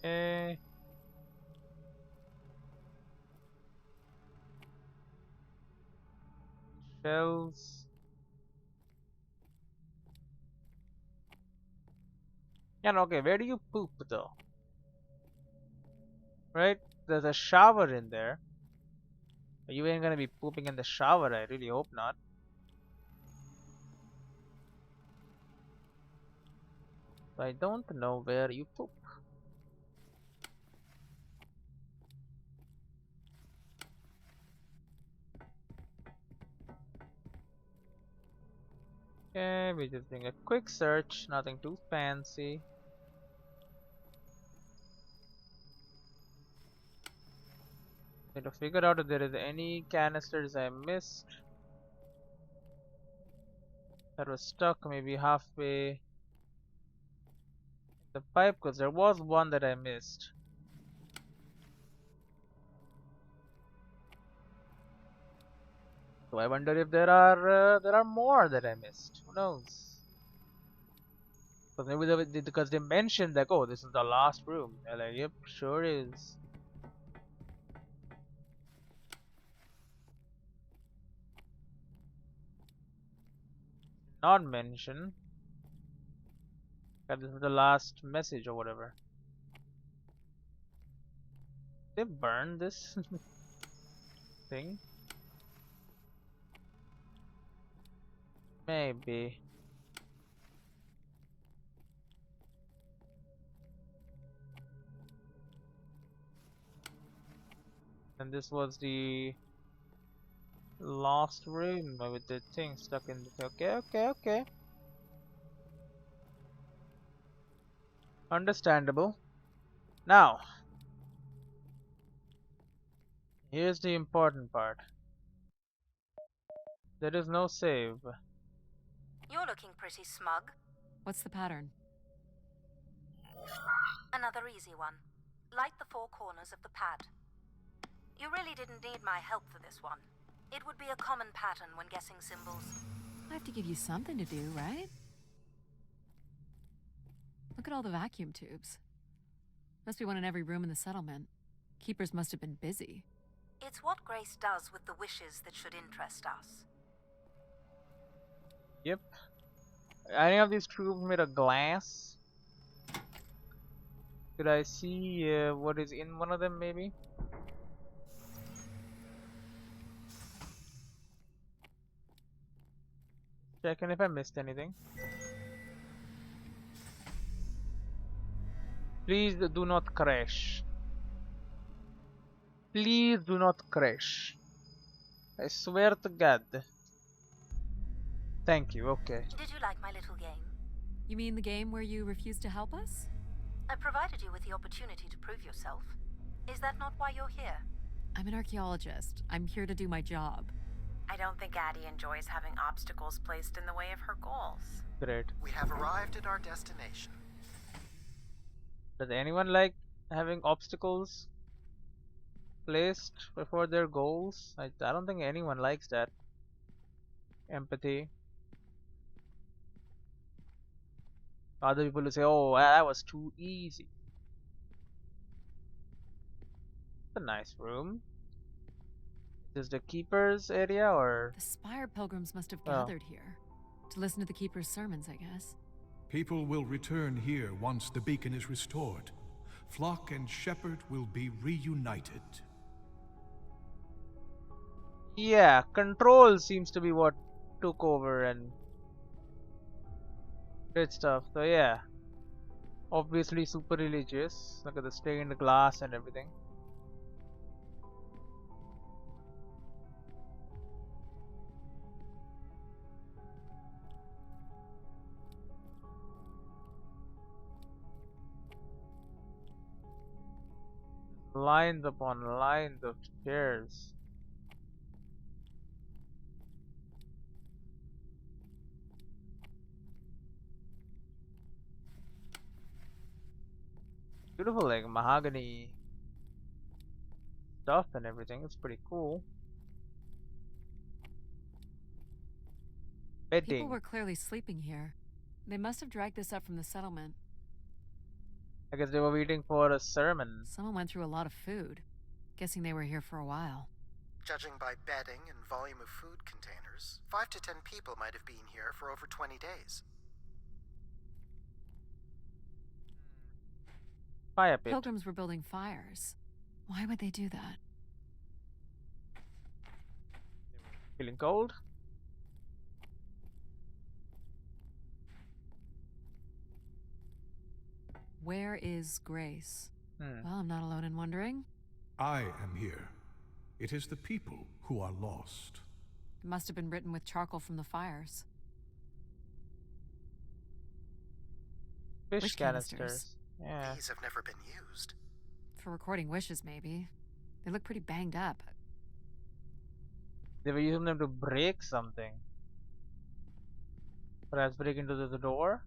Eh. Shells. Yeah, no, okay, where do you poop though? Right? There's a shower in there. You ain't gonna be pooping in the shower, I really hope not. I don't know where you poop. Okay, we're just doing a quick search, nothing too fancy. Need to figure out if there is any canisters I missed that was stuck maybe halfway the pipe, because there was one that I missed. So I wonder if there are more that I missed. Who knows? Because maybe because they mentioned like, oh, this is the last room. They're like, yep, sure is. Not mention that this is the last message or whatever. They burned this thing? Maybe. And this was the last room with the thing stuck in the... Okay. Understandable. Now, here's the important part. There is no save. You're looking pretty smug. What's the pattern? Another easy one. Light the four corners of the pad. You really didn't need my help for this one. It would be a common pattern when guessing symbols. I have to give you something to do, right? Look at all the vacuum tubes. Must be one in every room in the settlement. Keepers must have been busy. It's what Grace does with the wishes that should interest us. Yep. Any of these tubes made of glass? Could I see what is in one of them maybe? Checking if I missed anything. Please do not crash. Please do not crash. I swear to God. Thank you, okay. Did you like my little game? You mean the game where you refused to help us? I provided you with the opportunity to prove yourself. Is that not why you're here? I'm an archaeologist. I'm here to do my job. I don't think Adie enjoys having obstacles placed in the way of her goals. Great. We have arrived at our destination. Does anyone like having obstacles placed before their goals? I don't think anyone likes that. Empathy. Other people will say, oh, that was too easy. It's a nice room. Is this the keeper's area or? The Spire pilgrims must have gathered here to listen to the keeper's sermons, I guess. People will return here once the beacon is restored. Flock and shepherd will be reunited. Yeah, control seems to be what took over and great stuff. So yeah, obviously super religious. Look at the stained glass and everything. Lines upon lines of chairs. beautiful, like mahogany stuff and everything. It's pretty cool. People Bedding. were clearly sleeping here. They must have dragged this up from the settlement. I guess they were waiting for a sermon. Someone went through a lot of food. Guessing they were here for a while. Judging by bedding and volume of food containers, 5 to 10 people might have been here for over 20 days. Fire pit. Pilgrims were building fires. Why would they do that? Feeling cold? Where is Grace? Hmm. Well, I'm not alone in wondering. I am here. It is the people who are lost. It must have been written with charcoal from the fires. Fish canisters. canisters. Yeah. These have never been used. For recording wishes, maybe. They look pretty banged up. They were using them to break something. Perhaps break into the door?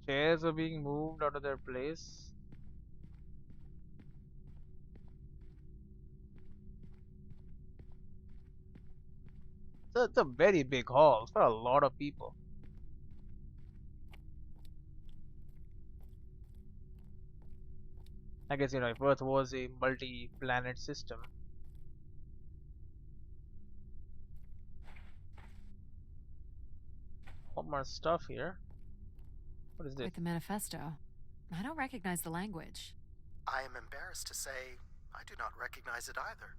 Chairs were being moved out of their place. So it's a very big hall for a lot of people. I guess, if Earth was a multi-planet system. What more stuff here? What is this? With the manifesto. I don't recognize the language. I am embarrassed to say I do not recognize it either.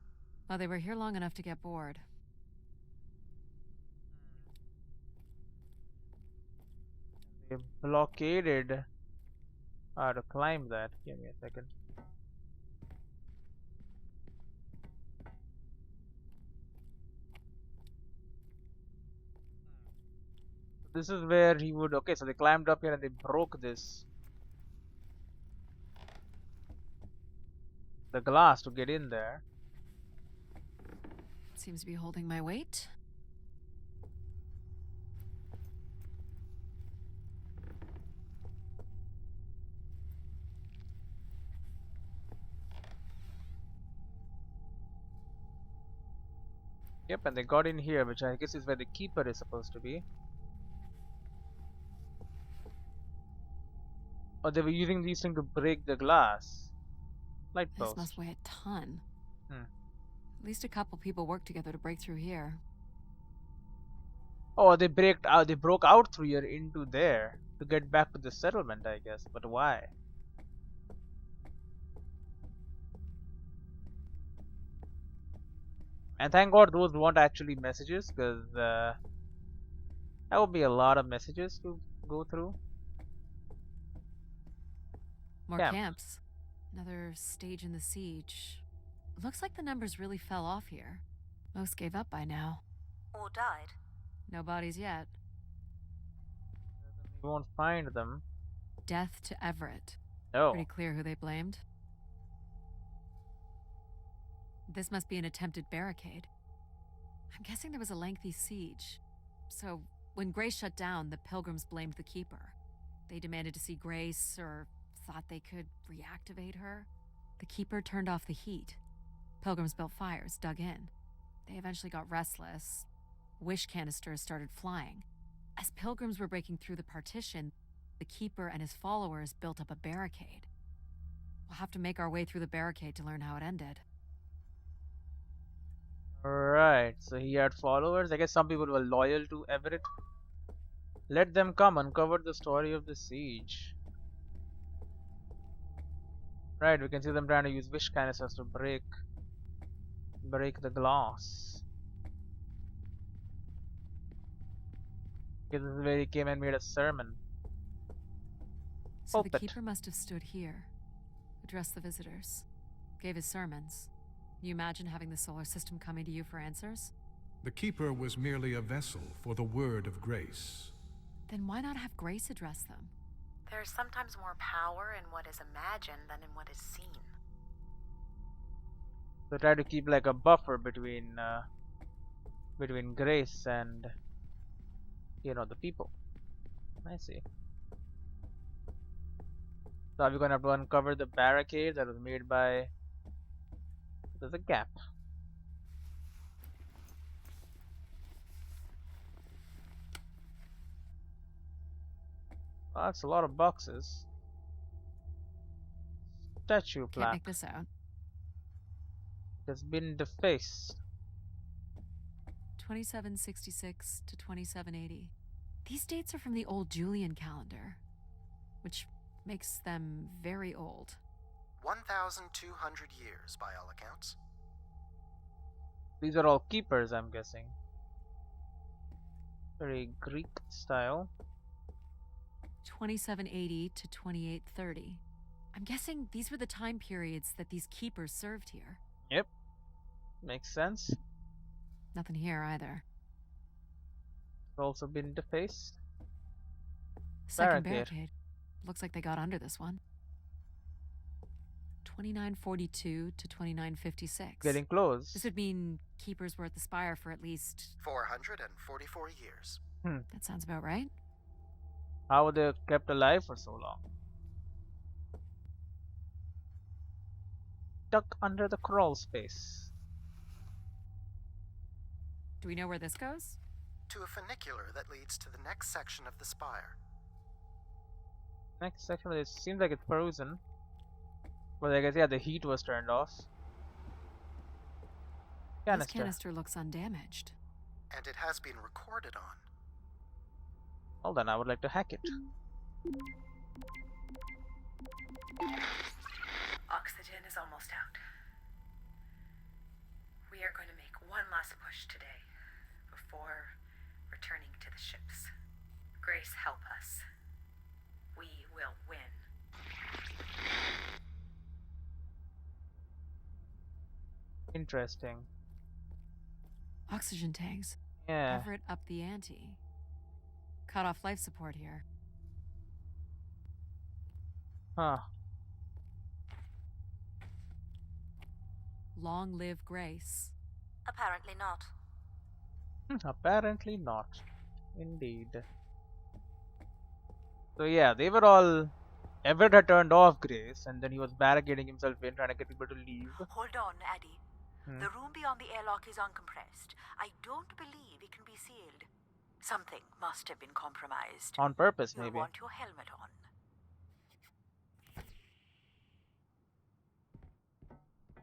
Well, they were here long enough to get bored. They blockaded how to climb that. Give me a second. This is where he would. Okay, so they climbed up here and they broke the glass to get in there. Seems to be holding my weight. Yep, and they got in here, which I guess is where the keeper is supposed to be. Or they were using these things to break the glass. Light This post. must weigh a ton. Hmm. At least a couple people worked together to break through here. Oh, they broke out through here into there to get back to the settlement, I guess. But why? And thank God those weren't actually messages, because that would be a lot of messages to go through. More Camp. camps. Another stage in the siege. Looks like the numbers really fell off here. Most gave up by now. Or died. No bodies yet. We won't find them. Death to Everett. No. Pretty clear who they blamed. This must be an attempted barricade. I'm guessing there was a lengthy siege. So, when Grace shut down, the Pilgrims blamed the Keeper. They demanded to see Grace, or thought they could reactivate her. The Keeper turned off the heat. Pilgrims built fires, dug in. They eventually got restless. Wish canisters started flying. As Pilgrims were breaking through the partition, the Keeper and his followers built up a barricade. We'll have to make our way through the barricade to learn how it ended. Right, so he had followers. I guess some people were loyal to Everett. Let them come, uncover the story of the siege. Right, we can see them trying to use wish canisters to break the glass. Okay, this is where he came and made a sermon. So the Pulpit. Keeper must have stood here, addressed the visitors, gave his sermons. You imagine having the solar system coming to you for answers? The Keeper was merely a vessel for the word of grace. Then why not have Grace address them? There's sometimes more power in what is imagined than in what is seen. So try to keep like a buffer between Grace and the people. I see. So are we gonna have to uncover the barricade that was made by? There's a gap. Oh, that's a lot of boxes. Statue Can't plaque. make this out. Has been defaced. 2766 to 2780. These dates are from the old Julian calendar, which makes them very old. 1,200 years by all accounts. These are all keepers, I'm guessing. Very Greek style. 2780 to 2830. I'm guessing these were the time periods that these keepers served here. Yep. Makes sense. Nothing here either. Also been defaced. Second barricade. Looks like they got under this one. 2942 to 2956. Getting close. This would mean keepers were at the spire for at least 444 years. That sounds about right. How were they kept alive for so long? Tuck under the crawl space. Do we know where this goes? To a funicular that leads to the next section of the spire. Next section, it seems like it's frozen. But I guess, yeah, the heat was turned off. This canister looks undamaged. And it has been recorded on. Well then, I would like to hack it. Oxygen is almost out. We are going to make one last push today before returning to the ships. Grace, help us. We will win. Interesting. Oxygen tanks. Yeah. Everett up the ante. Cut off life support here. Huh. Long live Grace. Apparently not. Apparently not. Indeed. So yeah, they were all... Everett had turned off Grace, and then he was barricading himself in, trying to get people to leave. Hold on, Adie. The room beyond the airlock is uncompressed. I don't believe it can be sealed. Something must have been compromised. On purpose, You'll maybe. want your helmet on.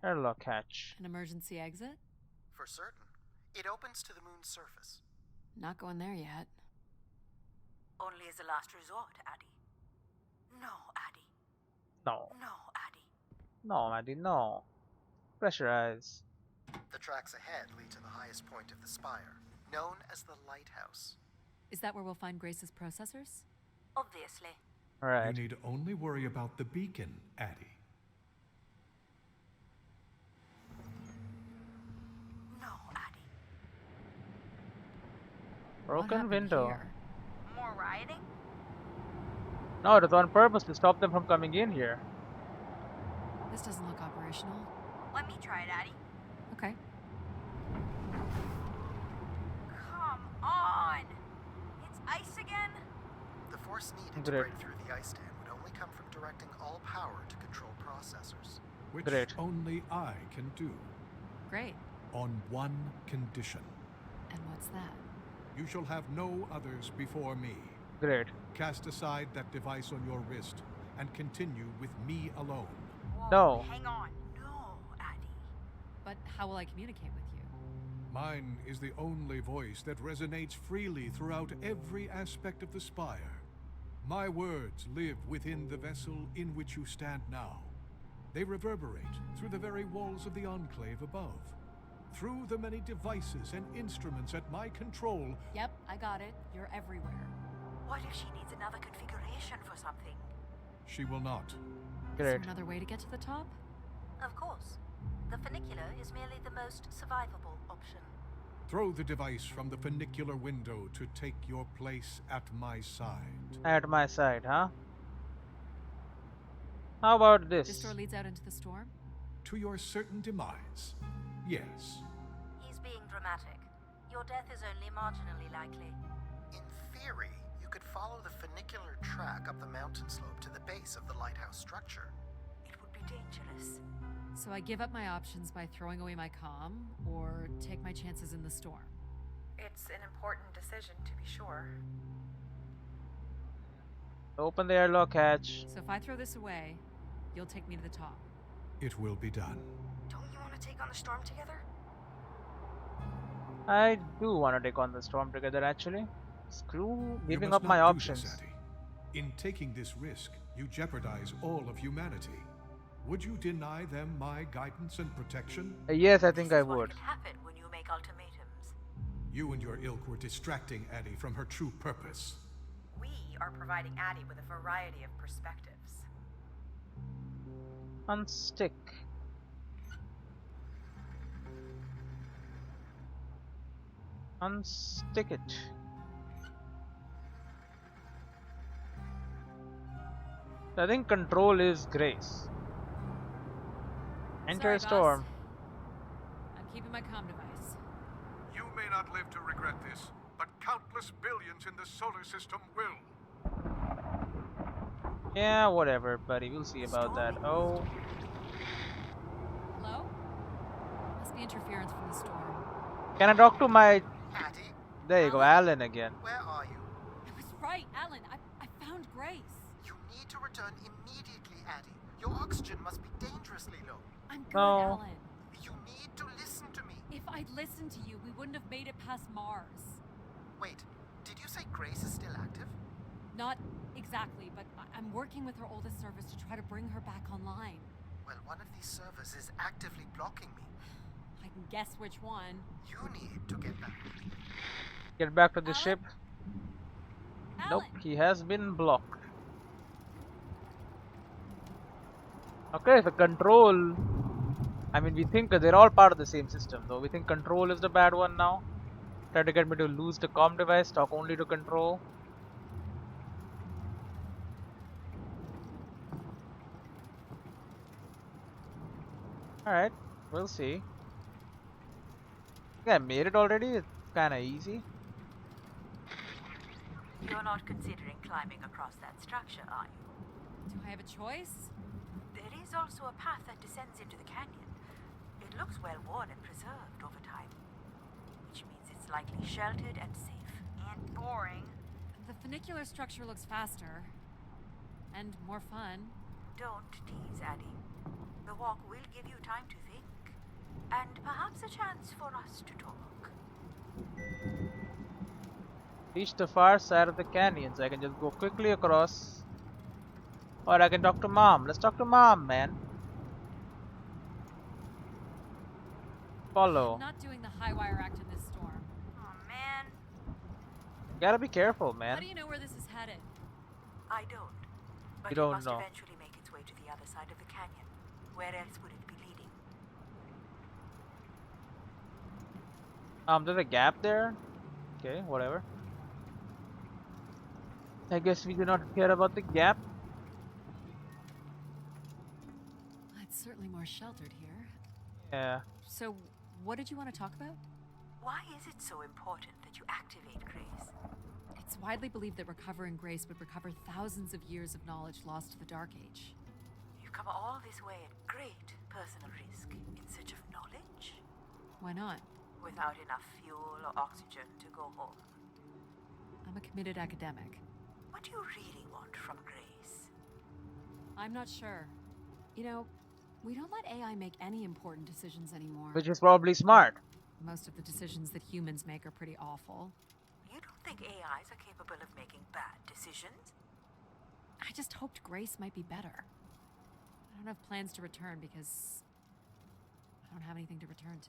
Airlock hatch. An emergency exit? For certain. It opens to the moon's surface. Not going there yet. Only as a last resort, Adie. No, Adie. No. No, Adie. No, Adie, no. Pressurize. The tracks ahead lead to the highest point of the spire, known as the lighthouse. Is that where we'll find Grace's processors? Obviously. Right. You need only worry about the beacon, Adie. No, Adie. Broken window. Here? More rioting? No, it was on purpose to stop them from coming in here. This doesn't look operational. Let me try it, Adie. Okay. Come on! It's ice again? The force needed to break through the ice dam would only come from directing all power to control processors. Which Great. only I can do. Great. On one condition. And what's that? You shall have no others before me. Great. Cast aside that device on your wrist and continue with me alone. Whoa, No. hang on. No, Adie. But how will I communicate with you? Mine is the only voice that resonates freely throughout every aspect of the spire. My words live within the vessel in which you stand now. They reverberate through the very walls of the enclave above. Through the many devices and instruments at my control. Yep, I got it. You're everywhere. What if she needs another configuration for something? She will not. Is Great. there another way to get to the top? Of course. The funicular is merely the most survivable option. Throw the device from the funicular window to take your place at my side. At my side, huh? How about this? This door leads out into the storm? to your certain demise. Yes. He's being dramatic. Your death is only marginally likely. In theory, you could follow the funicular track up the mountain slope to the base of the lighthouse structure. It would be dangerous. So I give up my options by throwing away my comm, or take my chances in the storm. It's an important decision, to be sure. Open the airlock hatch. So if I throw this away, you'll take me to the top. It will be done. Don't you want to take on the storm together? I do want to take on the storm together, actually. Screw You giving must up my not do options. this, Adie. In taking this risk, you jeopardize all of humanity. Would you deny them my guidance and protection? Yes, I think This I is what would. can happen when you make ultimatums. You and your ilk were distracting Adie from her true purpose. We are providing Adie with a variety of perspectives. Unstick. Unstick it. I think control is grace. Enter Sorry, storm. boss. I'm keeping my comm device. You may not live to regret this, but countless billions in the solar system will. Yeah, whatever, buddy. We'll see about that. Oh, Hello? Must be interference from the storm. can I talk to my... Adie, There you go, Alan again. where are you? I was right, Alan. I found Grace. You need to return immediately, Adie. Your oxygen must be dangerously low. I'm good, No. Alan. You need to listen to me. If I'd listened to you, we wouldn't have made it past Mars. Wait, did you say Grace is still active? Not exactly, but I'm working with her oldest service to try to bring her back online. Well, one of these servers is actively blocking me. I can guess which one. You need to get back. Get back to the Alan? ship. Nope, Alan! he has been blocked. Okay, so control. I mean, we think they're all part of the same system, though. We think control is the bad one now. Try to get me to lose the comm device, talk only to control. Alright, we'll see. I think I made it already. It's kinda easy. You're not considering climbing across that structure, are you? Do I have a choice? There is also a path that descends into the canyon. It looks well worn and preserved over time, which means it's likely sheltered and safe. And boring. The funicular structure looks faster. And more fun. Don't tease, Adie. The walk will give you time to think, and perhaps a chance for us to talk. Reach the far side of the canyon, so I can just go quickly across. Or I can talk to Mom. Let's talk to Mom, man. Follow. Not doing the high wire act in this storm. Oh man. Gotta be careful, How man. do you know where this is headed? I don't. But You don't it must know. eventually make its way to the other side of the canyon. Where else would it be leading? There's a gap there. Okay, whatever. I guess we do not care about the gap. It's certainly more sheltered here. Yeah. So, what did you want to talk about? Why is it so important that you activate Grace? It's widely believed that recovering Grace would recover thousands of years of knowledge lost to the Dark Age. You've come all this way at great personal risk in search of knowledge? Why not? Without enough fuel or oxygen to go home. I'm a committed academic. What do you really want from Grace? I'm not sure. You know, we don't let AI make any important decisions anymore. Which is probably smart. Most of the decisions that humans make are pretty awful. You don't think AIs are capable of making bad decisions? I just hoped Grace might be better. I don't have plans to return because I don't have anything to return to.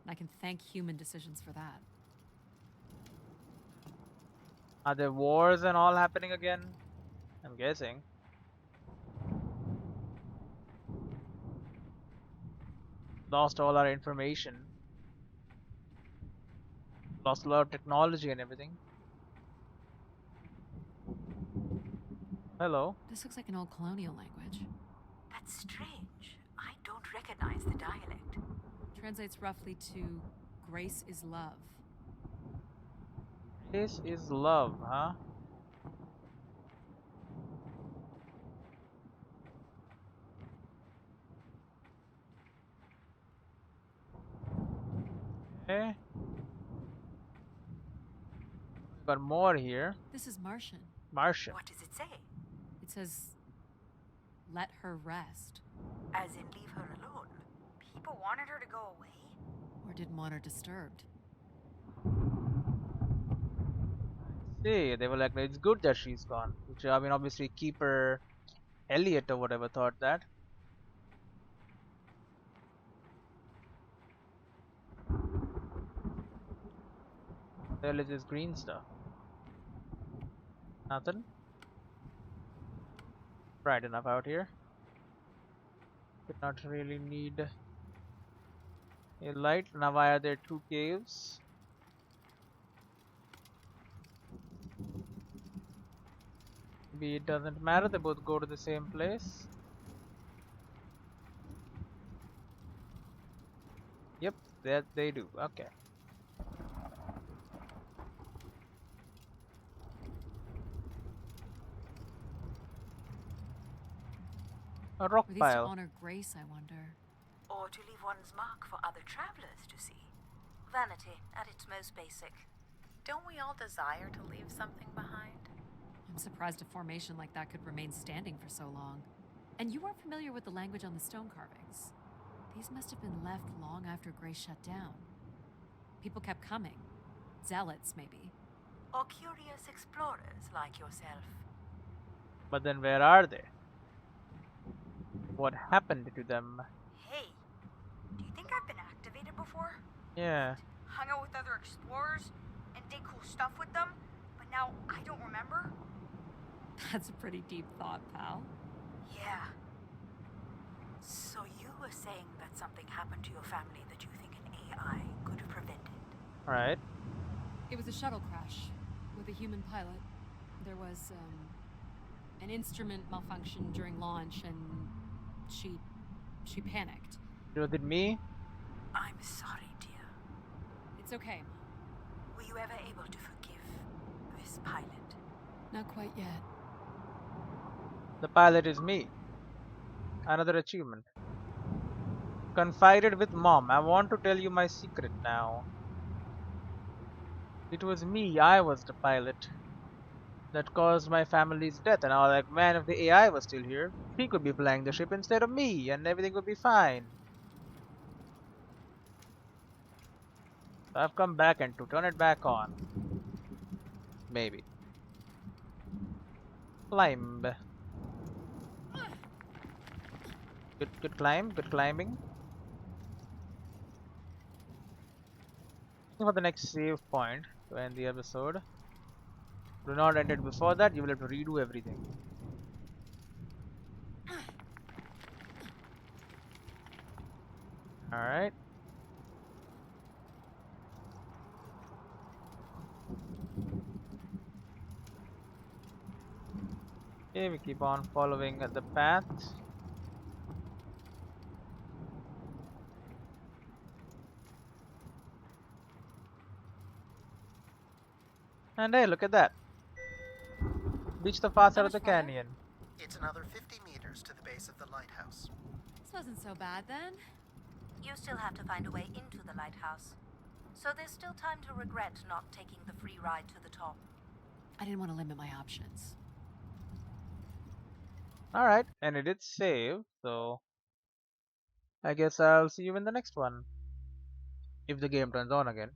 And I can thank human decisions for that. Are there wars and all happening again? I'm guessing. Lost all our information. Lost a lot of technology and everything. Hello. This looks like an old colonial language. That's strange. I don't recognize the dialect. Translates roughly to grace is love. This is love, huh? Okay. Got more here. This is Martian. Martian. What does it say? It says, let her rest. As in leave her alone. People wanted her to go away? Or didn't want her disturbed. See, they were like, it's good that she's gone. Which, I mean, obviously, Keeper Elliot or whatever thought that. The hell is this green stuff? Nothing. Bright enough out here. Did not really need a light. Now why are there two caves? Maybe it doesn't matter, they both go to the same place. Yep, that they do. Okay. A rock Were these to pile. honor Grace, I wonder? Or to leave one's mark for other travelers to see. Vanity, at its most basic. Don't we all desire to leave something behind? I'm surprised a formation like that could remain standing for so long. And you weren't familiar with the language on the stone carvings. These must have been left long after Grace shut down. People kept coming. Zealots, maybe. Or curious explorers like yourself. But then where are they? What happened to them? Hey, do you think I've been activated before? Yeah. Hung out with other explorers and did cool stuff with them, but now I don't remember? That's a pretty deep thought, pal. Yeah. So you were saying that something happened to your family that you think an AI could have prevented? Right. It was a shuttle crash with a human pilot. There was, an instrument malfunction during launch, and she panicked. Was it me? I'm sorry, dear. It's okay. Were you ever able to forgive this pilot? Not quite yet. The pilot is me. Another achievement. Confided with mom. I want to tell you my secret now. It was me. I was the pilot that caused my family's death. And I was like, man, if the AI was still here, he could be flying the ship instead of me, and everything would be fine. So I've come back and to turn it back on. Maybe. Climb. Good climb, good climbing. For the next save point to end the episode. Do not end it before that, you will have to redo everything. Alright. Okay, we keep on following the path. And hey, look at that. Reach the far side of the canyon. It's another 50 meters to the base of the lighthouse. This wasn't so bad then. You still have to find a way into the lighthouse. So there's still time to regret not taking the free ride to the top. I didn't want to limit my options. Alright, and it did save, so I guess I'll see you in the next one. If the game turns on again.